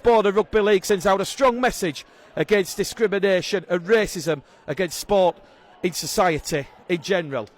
Board of Rugby League sends out a strong message against discrimination and racism against sport in society in general.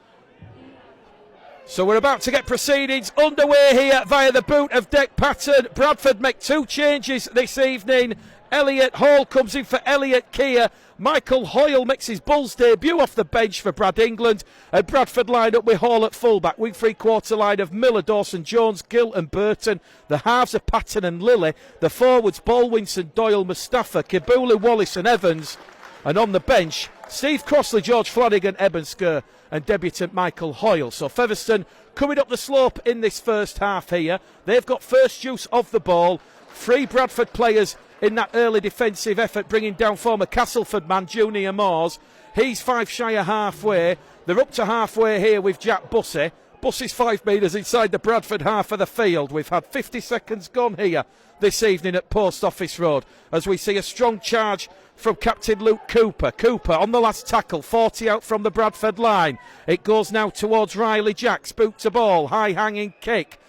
So we're about to get proceedings underway here via the boot of deck pattern. Bradford make 2 changes this evening. Elliot Hall comes in for Elliot Keir. Michael Hoyle makes his Bulls debut off the bench for Brad England. And Bradford line up with Hall at fullback. Wing 3/4 line of Miller, Dawson, Jones, Gill and Burton. The halves are Patton and Lilly. The forwards Baldwinson, Doyle, Mustafa, Kibula, Wallace and Evans. And on the bench, Steve Crossley, George Flanagan, Ebensker and debutant Michael Hoyle. So Featherstone coming up the slope in this first half here. They've got first use of the ball. 3 Bradford players in that early defensive effort, bringing down former Castleford man Junior Moores. He's 5 shy of halfway. They're up to halfway here with Jack Bussey. Bussey's 5 metres inside the Bradford half of the field. We've had 50 seconds gone here this evening at Post Office Road as we see a strong charge from Captain Luke Cooper. Cooper on the last tackle, 40 out from the Bradford line. It goes now towards Riley Jacks, boot to ball, high hanging kick.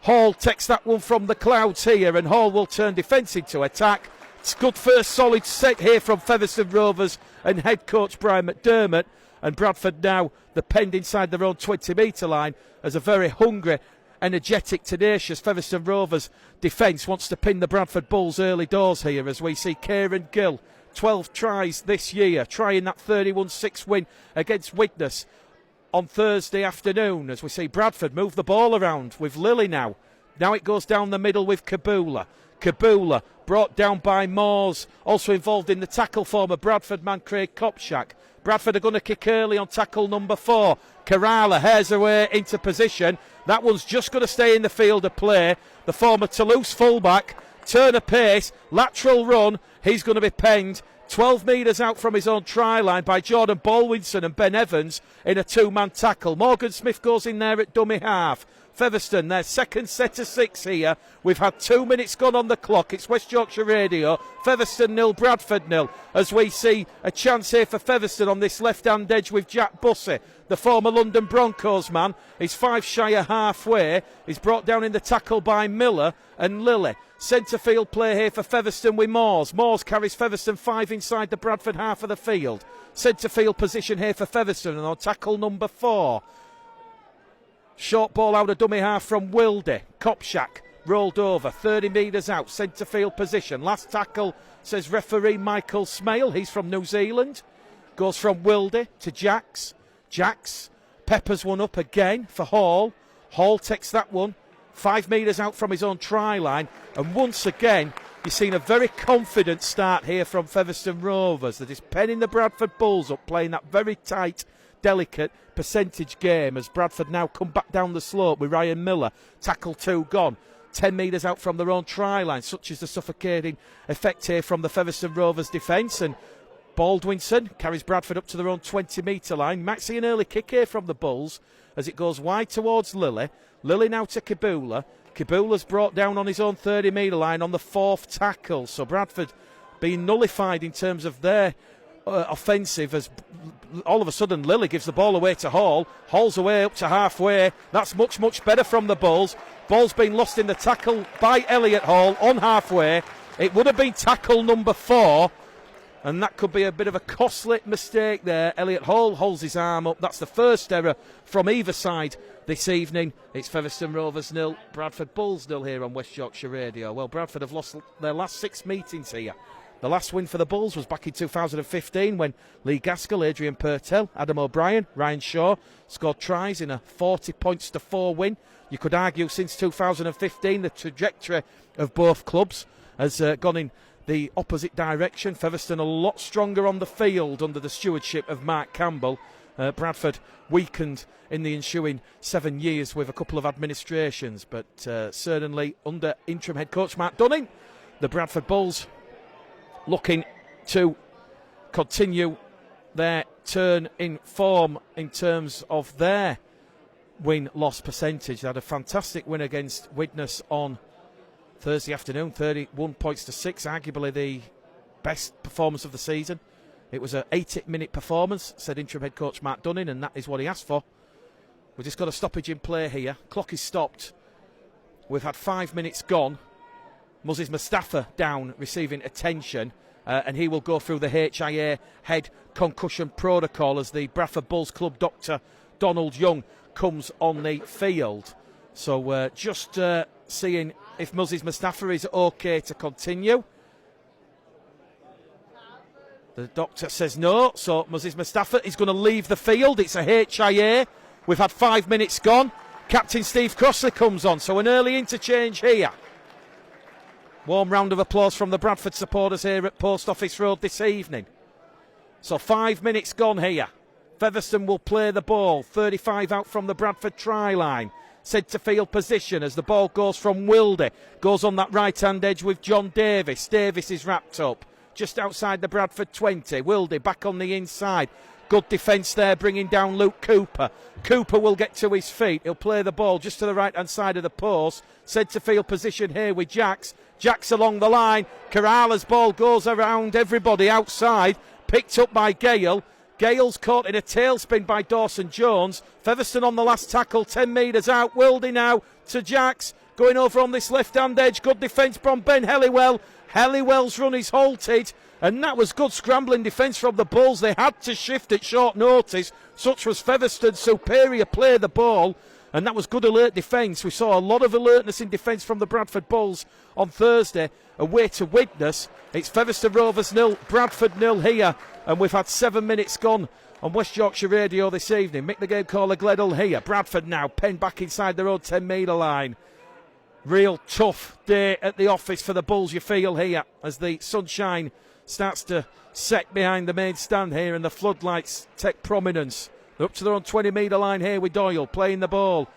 Hall takes that one from the clouds here, and Hall will turn defence into attack. It's good first solid set here from Featherstone Rovers and head coach Brian McDermott. And Bradford now, the penned inside their own 20-metre line, as a very hungry, energetic, tenacious Featherstone Rovers defence wants to pin the Bradford Bulls early doors here, as we see Kieran Gill, 12 tries this year, trying that 31-6 win against Widnes on Thursday afternoon, as we see Bradford move the ball around with Lilly now. Now it goes down the middle with Kabula. Kabula brought down by Moores, also involved in the tackle former Bradford man Craig Kopchak. Bradford are going to kick early on tackle number 4. Kerala hairs away into position. That one's just going to stay in the field of play. The former Toulouse fullback, turn of pace, lateral run. He's going to be penned 12 metres out from his own try line by Jordan Baldwinson and Ben Evans in a 2-man tackle. Morgan Smith goes in there at dummy half. Featherstone, their second set of 6 here. We've had 2 minutes gone on the clock. It's West Yorkshire Radio. Featherstone 0, Bradford 0. As we see a chance here for Featherstone on this left-hand edge with Jack Bussey, the former London Broncos man. He's 5 shy of halfway. He's brought down in the tackle by Miller and Lilly. Centre field play here for Featherstone with Moores. Moores carries Featherstone 5 inside the Bradford half of the field. Centre field position here for Featherstone and on tackle number 4. Short ball out of dummy half from Wilde. Kopchak rolled over, 30 metres out, centre field position. Last tackle, says referee Michael Smale. He's from New Zealand. Goes from Wilde to Jacks. Jacks peppers one up again for Hall. Hall takes that one 5 metres out from his own try line. And once again, you've seen a very confident start here from Featherstone Rovers that is penning the Bradford Bulls up, playing that very tight, delicate percentage game as Bradford now come back down the slope with Ryan Miller. Tackle 2 gone. 10 metres out from their own try line. Such is the suffocating effect here from the Featherstone Rovers defence. And Baldwinson carries Bradford up to their own 20-metre line. Might see an early kick here from the Bulls as it goes wide towards Lilly. Lilly now to Kibula. Kibula's brought down on his own 30-metre line on the 4th tackle. So Bradford being nullified in terms of their offensive as all of a sudden Lilly gives the ball away to Hall. Hall's away up to halfway. That's much, much better from the Bulls. Ball's been lost in the tackle by Elliot Hall on halfway. It would have been tackle number 4, and that could be a bit of a costly mistake there. Elliot Hall holds his arm up. That's the first error from either side this evening. It's Featherstone Rovers 0, Bradford Bulls 0 here on West Yorkshire Radio. Well, Bradford have lost their last 6 meetings here. The last win for the Bulls was back in 2015 when Lee Gaskell, Adrian Purtell, Adam O'Brien, Ryan Shaw scored tries in a 40-4 win. You could argue since 2015 the trajectory of both clubs has gone in the opposite direction. Featherstone a lot stronger on the field under the stewardship of Mark Campbell. Bradford weakened in the ensuing 7 years with a couple of administrations, but certainly under interim head coach Mark Dunning, the Bradford Bulls looking to continue their turn in form in terms of their win-loss percentage. They had a fantastic win against Widnes on Thursday afternoon, 31 points to 6, arguably the best performance of the season. It was an 80-minute performance, said interim head coach Mark Dunning, and that is what he asked for. We've just got a stoppage in play here. Clock is stopped. We've had 5 minutes gone. Moses Mustafa down receiving attention, and he will go through the HIA head concussion protocol as the Bradford Bulls club doctor Donald Young comes on the field. So just seeing if Moses Mustafa is okay to continue. The doctor says no, so Moses Mustafa is going to leave the field. It's a HIA. We've had 5 minutes gone. Captain Steve Crossley comes on, so an early interchange here. Warm round of applause from the Bradford supporters here at Post Office Road this evening. So 5 minutes gone here. Featherstone will play the ball. 35 out from the Bradford try line. Centre field position as the ball goes from Wilde. Goes on that right hand edge with John Davis. Davis is wrapped up just outside the Bradford 20. Wilde back on the inside. Good defence there, bringing down Luke Cooper. Cooper will get to his feet. He'll play the ball just to the right-hand side of the post. Centre field position here with Jacks. Jacks along the line. Kerala's ball goes around everybody outside. Picked up by Gale. Gale's caught in a tailspin by Dawson Jones. Featherstone on the last tackle, 10 metres out. Wilde now to Jacks. Going over on this left-hand edge. Good defence from Ben Helliwell. Helliwell's run is halted, and that was good scrambling defence from the Bulls. They had to shift at short notice. Such was Featherstone's superior play the ball, and that was good alert defence. We saw a lot of alertness in defence from the Bradford Bulls on Thursday. Away to witness, it's Featherstone Rovers 0, Bradford 0 here, and we've had 7 minutes gone on West Yorkshire Radio this evening. Mick the game caller Gledhill here. Bradford now penned back inside their own 10 metre line. Real tough day at the office for the Bulls, you feel here, as the sunshine starts to set behind the main stand here and the floodlights take prominence. They're up to their own 20 metre line here with Doyle playing the ball.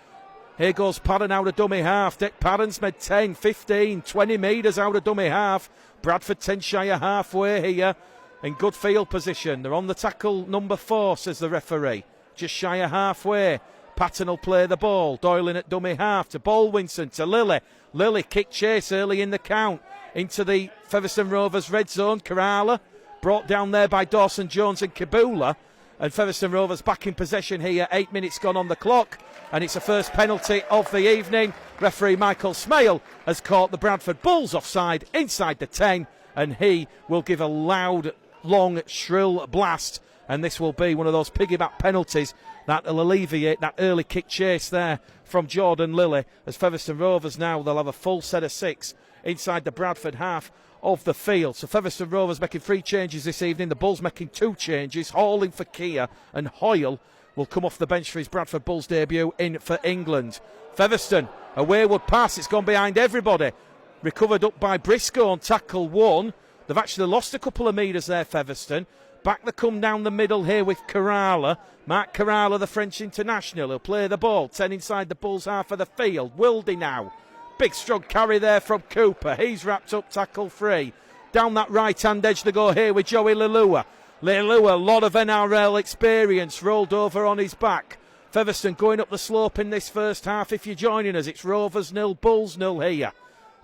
Here goes Padden out of dummy half. Dick Padden's made 10, 15, 20 metres out of dummy half. Bradford 10 shy of halfway here in good field position. They're on the tackle number 4, says the referee. Just shy of halfway. Patton will play the ball. Doyle in at dummy half to Bolwinson to Lilly. Lilly kick chase early in the count into the Featherstone Rovers red zone. Kerala brought down there by Dawson Jones and Kabula. And Featherstone Rovers back in possession here. 8 minutes gone on the clock. And it's a first penalty of the evening. Referee Michael Smale has caught the Bradford Bulls offside inside the 10. And he will give a loud, long, shrill blast. And this will be one of those piggyback penalties that will alleviate that early kick chase there from Jordan Lilly. As Featherstone Rovers now, they'll have a full set of 6 inside the Bradford half of the field. So Featherstone Rovers making 3 changes this evening. The Bulls making 2 changes. Hall in for Kia, and Hoyle will come off the bench for his Bradford Bulls debut in for England. Featherstone, a wayward pass. It's gone behind everybody. Recovered up by Briscoe on tackle 1. They've actually lost a couple of metres there, Featherstone. Back they come down the middle here with Kerala. Mark Kerala, the French international. He'll play the ball. 10 inside the Bulls half of the field. Wilde now. Big strong carry there from Cooper. He's wrapped up tackle 3. Down that right-hand edge they go here with Joey Leilua. Leilua, a lot of NRL experience, rolled over on his back. Featherstone going up the slope in this first half. If you're joining us, it's Rovers 0, Bulls 0 here.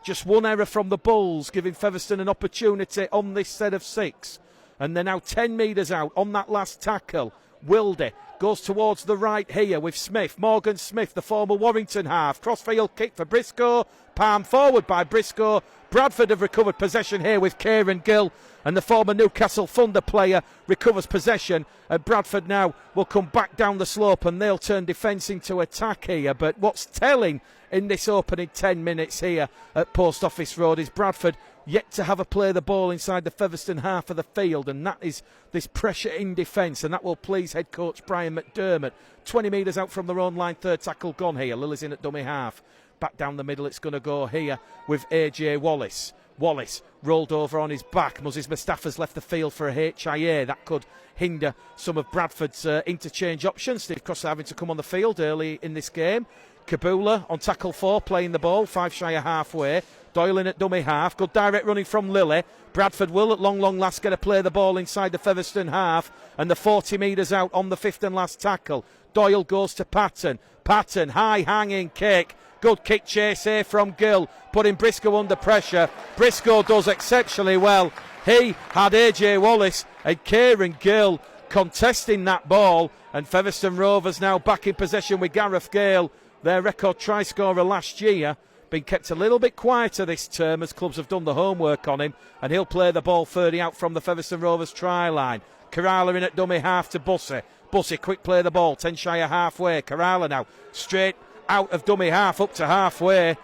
Just one error from the Bulls, giving Featherstone an opportunity on this set of 6. And they're now 10 metres out on that last tackle. Wilde goes towards the right here with Smith. Morgan Smith, the former Warrington half. Crossfield kick for Briscoe. Palm forward by Briscoe. Bradford have recovered possession here with Kieran Gill. And the former Newcastle Thunder player recovers possession. And Bradford now will come back down the slope and they'll turn defence into attack here. But what's telling in this opening 10 minutes here at Post Office Road is Bradford yet to have a play the ball inside the Featherstone half of the field, and that is this pressure in defence, and that will please head coach Brian McDermott. 20 metres out from their own line, third tackle gone here. Lily's in at dummy half. Back down the middle, it's going to go here with AJ Wallace. Wallace rolled over on his back. Moses Mustafa's left the field for a HIA. That could hinder some of Bradford's interchange options. Steve Crossley having to come on the field early in this game. Kabula on tackle 4, playing the ball, 5 shy of halfway. Doyle in at dummy half. Good direct running from Lilly. Bradford will at long last get to play the ball inside the Featherstone half. And the 40 metres out on the 5th and last tackle. Doyle goes to Patton. Patton, high hanging kick. Good kick chase here from Gill, putting Briscoe under pressure. Briscoe does exceptionally well. He had AJ Wallace and Kieran Gill contesting that ball. And Featherstone Rovers now back in possession with Gareth Gale, their record try scorer last year, been kept a little bit quieter this term as clubs have done the homework on him, and he'll play the ball 30 out from the Featherstone Rovers try line. Kerala in at dummy half to Bussey. Bussey, quick play the ball, 10 shy of halfway. Kerala now straight out of dummy half up to halfway.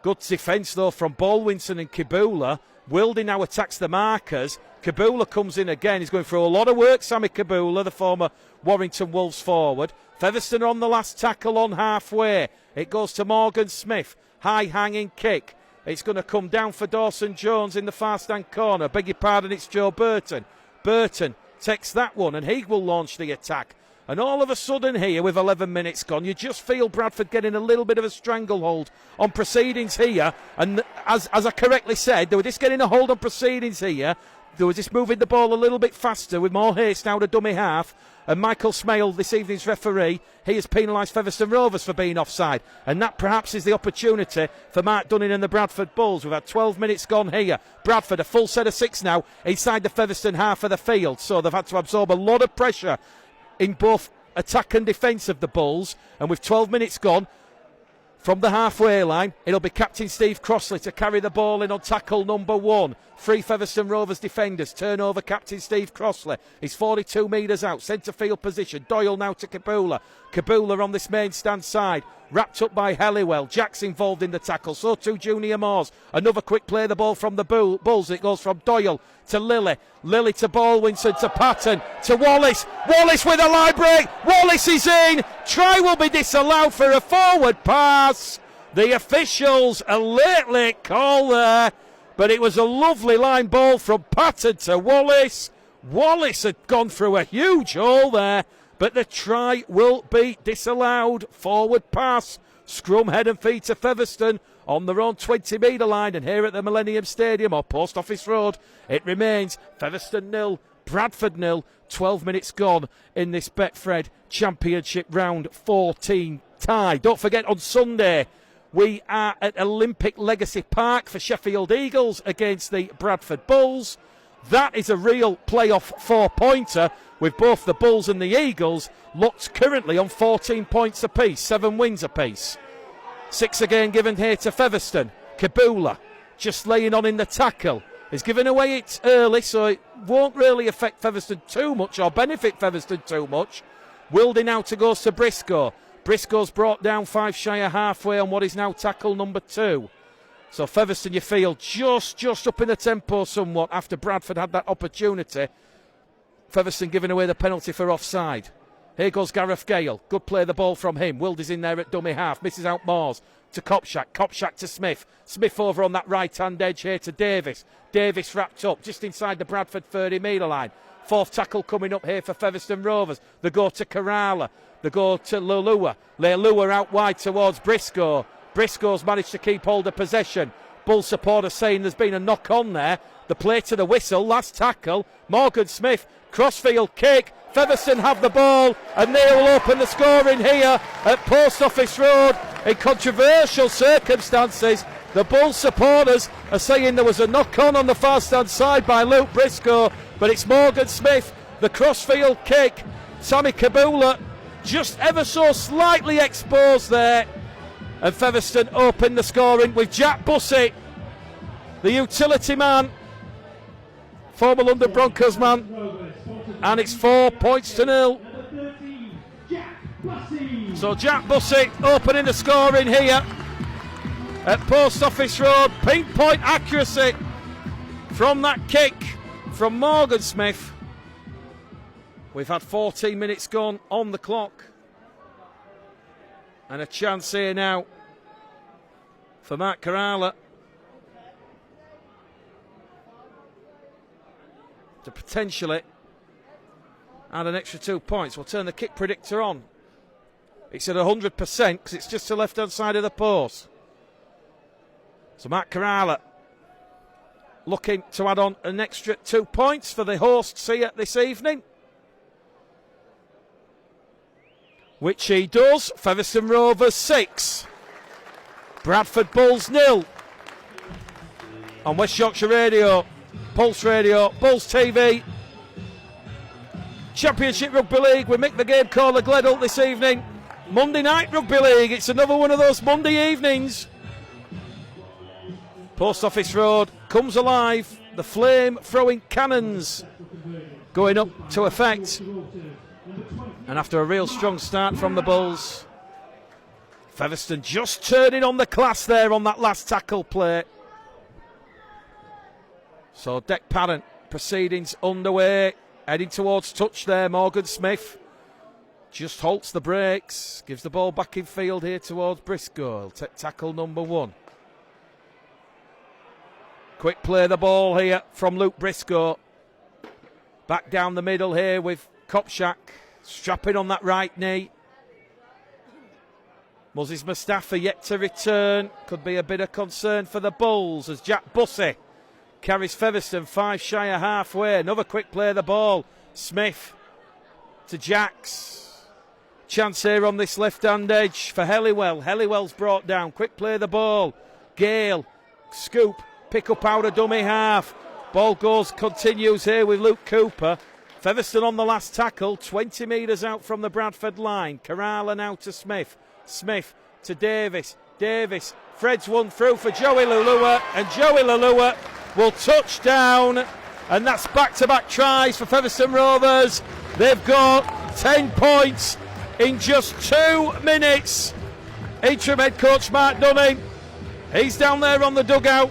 Good defence though from Baldwinson and Kibula. Wildy now attacks the markers. Kibula comes in again. He's going through a lot of work, Sammy Kibula, the former Warrington Wolves forward. Featherstone on the last tackle on halfway. It goes to Morgan Smith. High hanging kick. It's going to come down for Dawson Jones in the far stand corner. Beg your pardon, it's Joe Burton. Burton takes that one and he will launch the attack. And all of a sudden here, with 11 minutes gone, you just feel Bradford getting a little bit of a stranglehold on proceedings here. And as I correctly said, they were just getting a hold on proceedings here. They were just moving the ball a little bit faster with more haste out of dummy half. And Michael Smale, this evening's referee, he has penalised Featherstone Rovers for being offside. And that perhaps is the opportunity for Mark Dunning and the Bradford Bulls. We've had 12 minutes gone here. Bradford, a full set of 6 now, inside the Featherstone half of the field. So they've had to absorb a lot of pressure in both attack and defence of the Bulls. And with 12 minutes gone, from the halfway line, it'll be Captain Steve Crossley to carry the ball in on tackle number 1. 3 Featherstone Rovers defenders turn over Captain Steve Crossley. He's 42 metres out, centre field position. Doyle now to Kibula. Kibula on this main stand side, wrapped up by Helliwell. Jack's involved in the tackle, so too Junior Moores. Another quick play, the ball from the Bulls. It goes from Doyle to Lilly. Lilly to Baldwinson to Patton to Wallace. Wallace with a line break. Wallace is in. Try will be disallowed for a forward pass. The officials a late call there, but it was a lovely line ball from Patton to Wallace. Wallace had gone through a huge hole there, but the try will be disallowed. Forward pass. Scrum head and feet to Featherstone on their own 20-metre line. And here at the Millennium Stadium or Post Office Road, it remains Featherstone 0, Bradford 0. 12 minutes gone in this Betfred Championship round 14 tie. Don't forget, on Sunday we are at Olympic Legacy Park for Sheffield Eagles against the Bradford Bulls. That is a real playoff 4-pointer, with both the Bulls and the Eagles locked currently on 14 points apiece, 7 wins apiece. 6 again given here to Featherstone. Kibula just laying on in the tackle. He's given away it early, so it won't really affect Featherstone too much or benefit Featherstone too much. Wildy now to goes to Briscoe. Briscoe's brought down 5 shy of halfway on what is now tackle number 2. So Featherstone, you feel, just up in the tempo somewhat after Bradford had that opportunity. Featherstone giving away the penalty for offside. Here goes Gareth Gale. Good play the ball from him. Wildy's in there at dummy half. Misses out Moores to Kopchak. Kopchak to Smith. Smith over on that right-hand edge here to Davis. Davis wrapped up just inside the Bradford 30-metre line. 4th tackle coming up here for Featherstone Rovers. They go to Kerala. They go to Leilua. Leilua out wide towards Briscoe. Briscoe's managed to keep hold of possession. Bull supporters saying there's been a knock on there. The play to the whistle. Last tackle. Morgan Smith. Crossfield kick. Featherstone have the ball and they will open the scoring here at Post Office Road in controversial circumstances. The Bull supporters are saying there was a knock on the far stand side by Luke Briscoe, but it's Morgan Smith. The crossfield kick. Sammy Kibula just ever so slightly exposed there. And Featherstone open the scoring with Jack Bussey, the utility man, former London Broncos man. And it's 4 points to 0. So Jack Bussey opening the scoring here at Post Office Road. Pinpoint accuracy from that kick from Morgan Smith. We've had 14 minutes gone on the clock. And a chance here now for Matt Kerala to potentially add an extra 2 points. We'll turn the kick predictor on. It's at 100% because it's just the left-hand side of the post. So Matt Kerala looking to add on an extra 2 points for the hosts here this evening. Which he does. Featherstone Rovers 6. Bradford Bulls 0. On West Yorkshire Radio, Pulse Radio, Bulls TV. Championship Rugby League with Mick the Game Caller Gledholt this evening. Monday night Rugby League. It's another one of those Monday evenings Post Office Road comes alive. The flame throwing cannons going up to effect. And after a real strong start from the Bulls, Featherstone just turning on the class there on that last tackle play. So deck parent proceedings underway, heading towards touch there. Morgan Smith just halts the brakes, gives the ball back in field here towards Briscoe. He'll take tackle number 1. Quick play the ball here from Luke Briscoe. Back down the middle here with Kopczak, strapping on that right knee. Moses Mustafa yet to return. Could be a bit of concern for the Bulls as Jack Bussey carries Featherstone 5 shy of halfway. Another quick play of the ball. Smith to Jacks. Chance here on this left-hand edge for Helliwell. Helliwell's brought down. Quick play of the ball. Gale, scoop, pick up out of dummy half. Ball continues here with Luke Cooper. Featherstone on the last tackle, 20 metres out from the Bradford line. Kerala now to Smith. Smith to Davis. Davis, Fred's one through for Joey Lulua, and Joey Lulua will touch down, and that's back-to-back tries for Featherstone Rovers. They've got 10 points in just 2 minutes. Interim head coach Mark Dunning, he's down there on the dugout.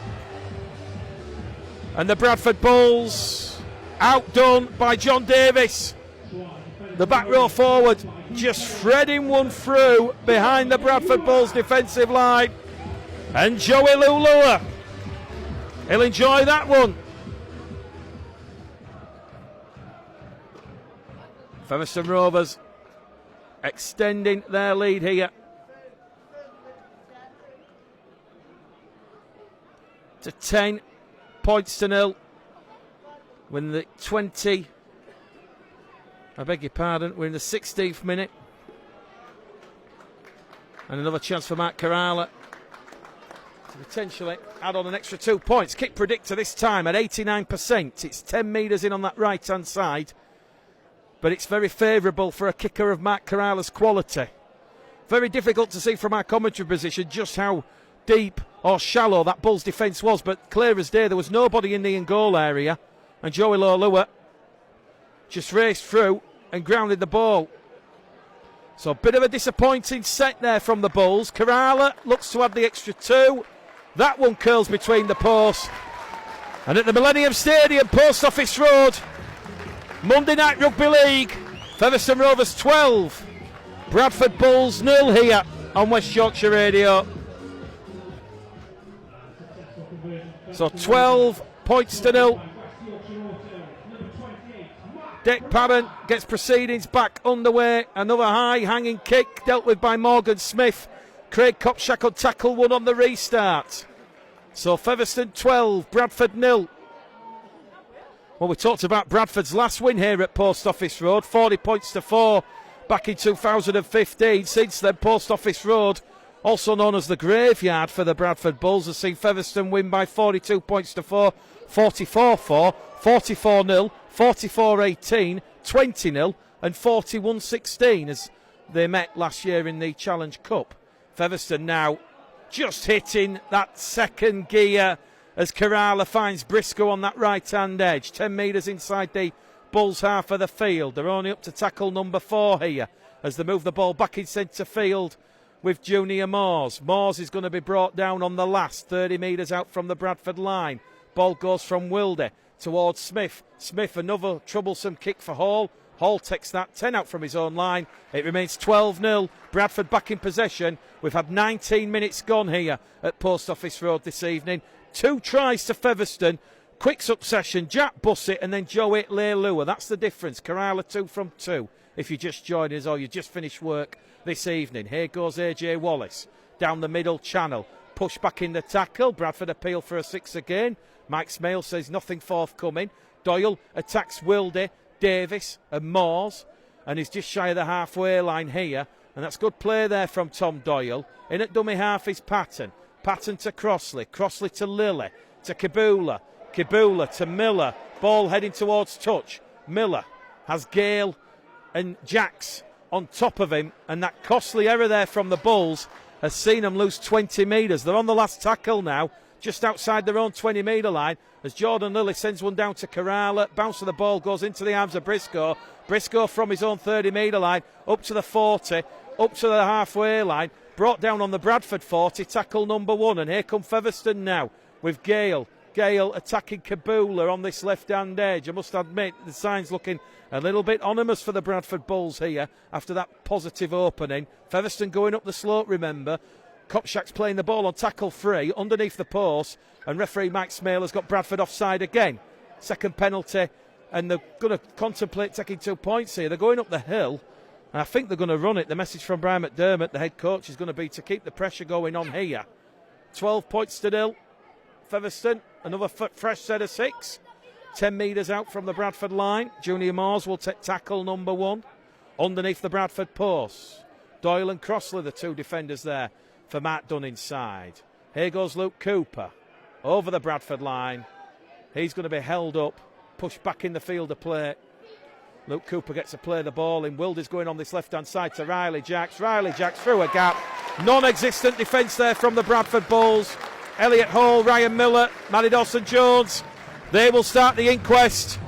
And the Bradford Bulls outdone by John Davis. The back row forward just threading one through behind the Bradford Bulls defensive line. And Joey Lulua, he'll enjoy that one. Featherstone Rovers extending their lead here to 10 points to 0. When the 20, I beg your pardon, we're in the 16th minute. And another chance for Matt Kerala to potentially add on an extra 2 points. Kick predictor this time at 89%. It's 10 metres in on that right-hand side. But it's very favourable for a kicker of Matt Kerala's quality. Very difficult to see from our commentary position just how deep or shallow that Bulls defence was, but clear as day, there was nobody in the in-goal area, and Joey Lulua just raced through and grounded the ball. So a bit of a disappointing set there from the Bulls. Kerala looks to add the extra 2. That one curls between the posts. And at the Millennium Stadium, Post Office Road, Monday Night Rugby League, Featherstone Rovers 12, Bradford Bulls 0 here on West Yorkshire Radio. So 12 points to 0. Dick Padden gets proceedings back underway. Another high hanging kick dealt with by Morgan Smith. Craig Kopczak will tackle one on the restart. So Featherstone 12, Bradford 0. Well, we talked about Bradford's last win here at Post Office Road, 40 points to 4 back in 2015. Since then, Post Office Road, also known as the graveyard for the Bradford Bulls, has seen Featherstone win by 42 points to 4, 44-4, 44-0, 44-18, 20-0 and 41-16 as they met last year in the Challenge Cup. Featherstone now just hitting that second gear as Kerala finds Briscoe on that right-hand edge. 10 metres inside the Bulls half of the field. They're only up to tackle number 4 here as they move the ball back in centre field with Junior Moores. Moores is going to be brought down on the last 30 metres out from the Bradford line. Ball goes from Wilde towards Smith. Smith, another troublesome kick for Hall. Hall takes that 10 out from his own line. It remains 12-0. Bradford back in possession. We've had 19 minutes gone here at Post Office Road this evening. 2 tries to Featherstone. Quick succession. Jack Bussett and then Joey Lulua. That's the difference. Kerala 2 from 2. If you just joined us or you just finished work this evening. Here goes AJ Wallace down the middle channel. Push back in the tackle. Bradford appeal for a 6 again. Mike Smale says nothing forthcoming. Doyle attacks Wilde, Davis and Moores and he's just shy of the halfway line here, and that's good play there from Tom Doyle. In at dummy half is Patton. Patton to Crossley. Crossley to Lilly. To Kibula. Kibula to Miller. Ball heading towards touch. Miller has Gale and Jacks on top of him, and that costly error there from the Bulls has seen them lose 20 metres. They're on the last tackle now. just outside their own 20-metre line as Jordan Lilly sends one down to Kerala. Bounce of the ball goes into the arms of Briscoe. Briscoe from his own 30-metre line up to the 40, up to the halfway line. Brought down on the Bradford 40, tackle number 1. And here come Featherstone now with Gale. Gale attacking Kabula on this left-hand edge. I must admit, the sign's looking a little bit ominous for the Bradford Bulls here after that positive opening. Featherstone going up the slope, remember. Kopchak's playing the ball on tackle 3 underneath the post, and referee Mike Smale has got Bradford offside again. Second penalty, and they're going to contemplate taking 2 points here. They're going up the hill, and I think they're going to run it. The message from Brian McDermott, the head coach, is going to be to keep the pressure going on here. 12 points to 0. Featherstone, another fresh set of 6. 10 metres out from the Bradford line. Junior Moores will take tackle number 1 underneath the Bradford post. Doyle and Crossley, the 2 defenders there for Matt Dunn inside. Here goes Luke Cooper over the Bradford line. He's going to be held up, pushed back in the field of play. Luke Cooper gets to play the ball in. Wilder's going on this left-hand side to Riley Jacks. Riley Jacks through a gap. Non-existent defence there from the Bradford Bulls. Elliot Hall, Ryan Miller, Matty Dawson-Jones. They will start the inquest.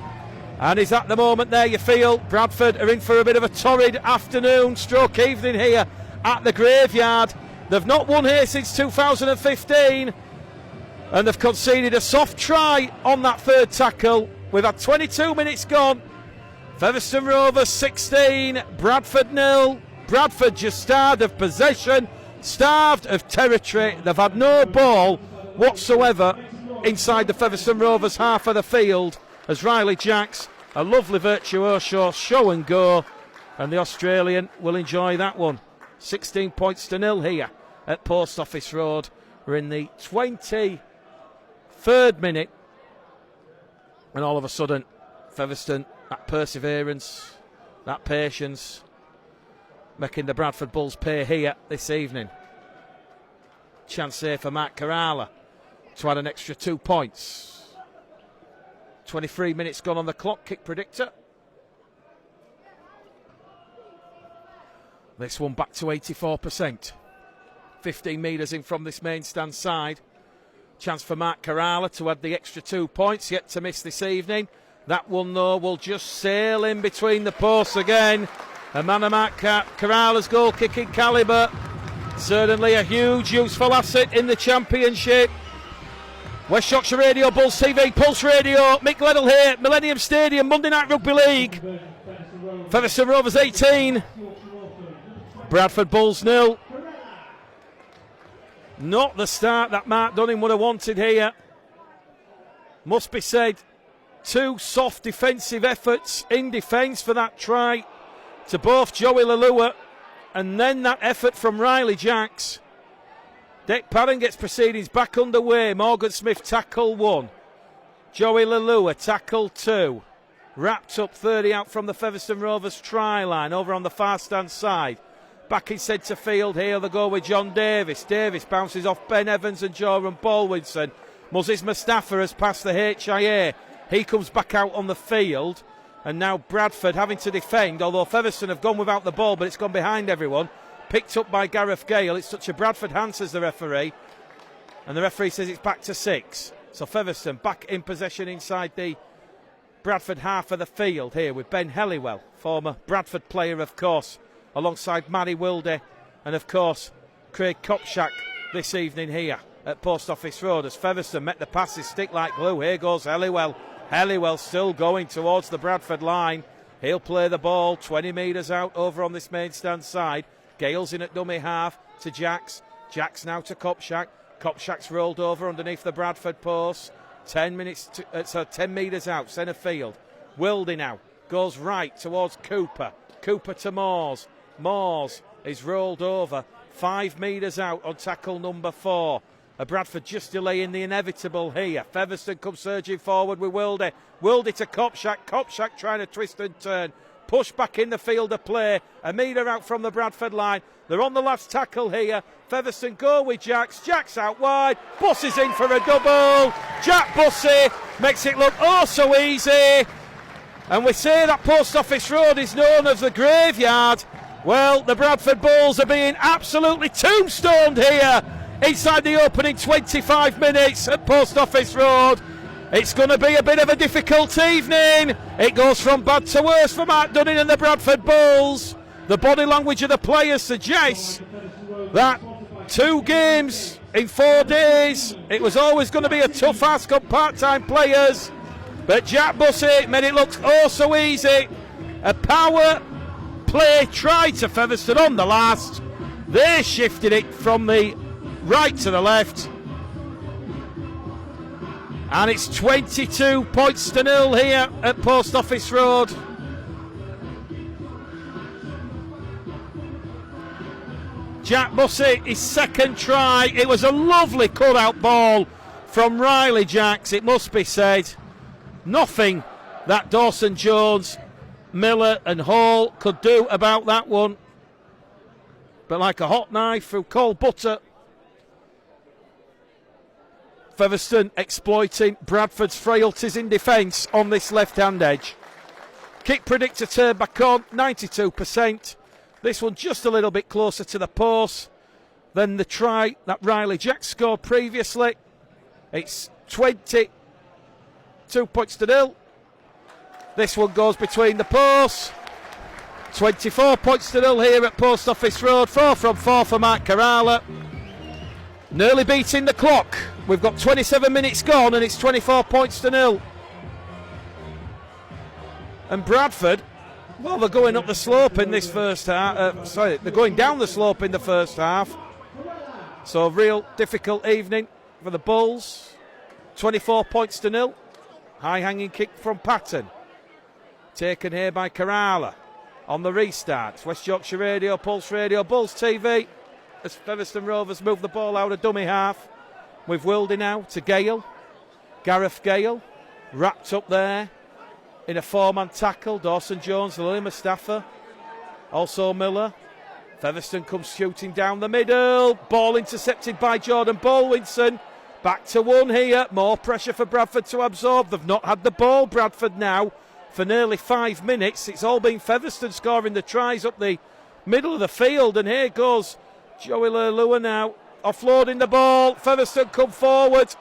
And is at the moment there, you feel, Bradford are in for a bit of a torrid afternoon, stroke evening here at the Graveyard. They've not won here since 2015. And they've conceded a soft try on that third tackle. We've had 22 minutes gone. Featherstone Rovers 16, Bradford 0. Bradford just starved of possession, starved of territory. They've had no ball whatsoever inside the Featherstone Rovers half of the field as Riley Jacks, a lovely virtuoso show and go, and the Australian will enjoy that one. 16 points to 0 here at Post Office Road. We're in the 23rd minute, and all of a sudden Featherstone, that perseverance, that patience, making the Bradford Bulls pay here this evening. Chance here for Matt Kerala to add an extra 2 points. 23 minutes gone on the clock, kick predictor. This one back to 84%. 15 metres in from this main stand side. Chance for Mark Kerala to add the extra 2 points, yet to miss this evening. That one, though, will just sail in between the posts again. A man of Mark Kerala's goal-kicking calibre. Certainly a huge, useful asset in the Championship. West Yorkshire Radio, Bulls TV, Pulse Radio, Mick Gledhill here, Millennium Stadium, Monday Night Rugby League. Featherstone Rovers 18, Bradford Bulls 0. Not the start that Mark Dunning would have wanted here. Must be said, 2 soft defensive efforts in defence for that try to both Joey Lalua, and then that effort from Riley Jacks. Dick Padden gets proceedings back underway. Morgan Smith tackle 1. Joey Lalua tackle 2. Wrapped up 30 out from the Featherstone Rovers try line over on the far stand side. Back in centre field here they go with John Davis. Davis bounces off Ben Evans and Joran Baldwinson. Moses Mustafa has passed the HIA. He comes back out on the field. And now Bradford having to defend, although Featherstone have gone without the ball, but it's gone behind everyone. Picked up by Gareth Gale. It's such a Bradford hand, says the referee. And the referee says it's back to 6. So Featherstone back in possession inside the Bradford half of the field here with Ben Helliwell, former Bradford player, of course, alongside Matty Wilde and, of course, Craig Kopchak this evening here at Post Office Road as Featherstone met the passes stick like glue. Here goes Helliwell. Helliwell still going towards the Bradford line. He'll play the ball 20 metres out over on this main stand side. Gale's in at dummy half to Jacks. Jacks now to Kopchak. Kopchak's rolled over underneath the Bradford post. 10 metres out, centre field. Wilde now goes right towards Cooper. Cooper to Moores. Moores is rolled over 5 metres out on tackle number 4. Bradford just delaying the inevitable here. Featherstone comes surging forward with Wilde. Wilde to Kopchak. Kopchak trying to twist and turn. Push back in the field of play. A metre out from the Bradford line. They're on the last tackle here. Featherstone go with Jacks. Jacks out wide. Bussey's in for a double. Jack Bussey makes it look oh so easy. And we say that Post Office Road is known as the Graveyard. Well, the Bradford Bulls are being absolutely tombstoned here inside the opening 25 minutes at Post Office Road. It's going to be a bit of a difficult evening. It goes from bad to worse for Mark Dunning and the Bradford Bulls. The body language of the players suggests that 2 games in 4 days, it was always going to be a tough ask on part-time players. But Jack Bussey made it look oh so easy. A power play try to Featherstone on the last. They shifted it from the right to the left. And it's 22 points to 0 here at Post Office Road. Jack Bussey, his second try. It was a lovely cut-out ball from Riley Jacks, it must be said. Nothing that Dawson Jones, Miller and Hall could do about that one. But like a hot knife through cold butter, Featherstone exploiting Bradford's frailties in defence on this left-hand edge. Kick predictor turned back on, 92%. This one just a little bit closer to the post than the try that Riley Jack scored previously. It's 22 points to 0. This one goes between the posts. 24 points to 0 here at Post Office Road. 4 from 4 for Mark Carala. Nearly beating the clock. We've got 27 minutes gone and it's 24 points to 0. And Bradford, well, they're going up the slope in this first half. They're going down the slope in the first half. So a real difficult evening for the Bulls. 24 points to 0. High hanging kick from Patton. Taken here by Carala. On the restart. West Yorkshire Radio, Pulse Radio, Bulls TV. As Featherstone Rovers move the ball out of dummy half. With Wildy now to Gale. Gareth Gale wrapped up there in a 4-man tackle. Dawson Jones, Lily Mustafa. Also Miller. Featherstone comes shooting down the middle. Ball intercepted by Jordan Bolwinson. Back to 1 here. More pressure for Bradford to absorb. They've not had the ball, Bradford, now for nearly 5 minutes. It's all been Featherstone scoring the tries up the middle of the field. And here goes Joey Lerlua now. Offloading the ball. Featherstone come forward.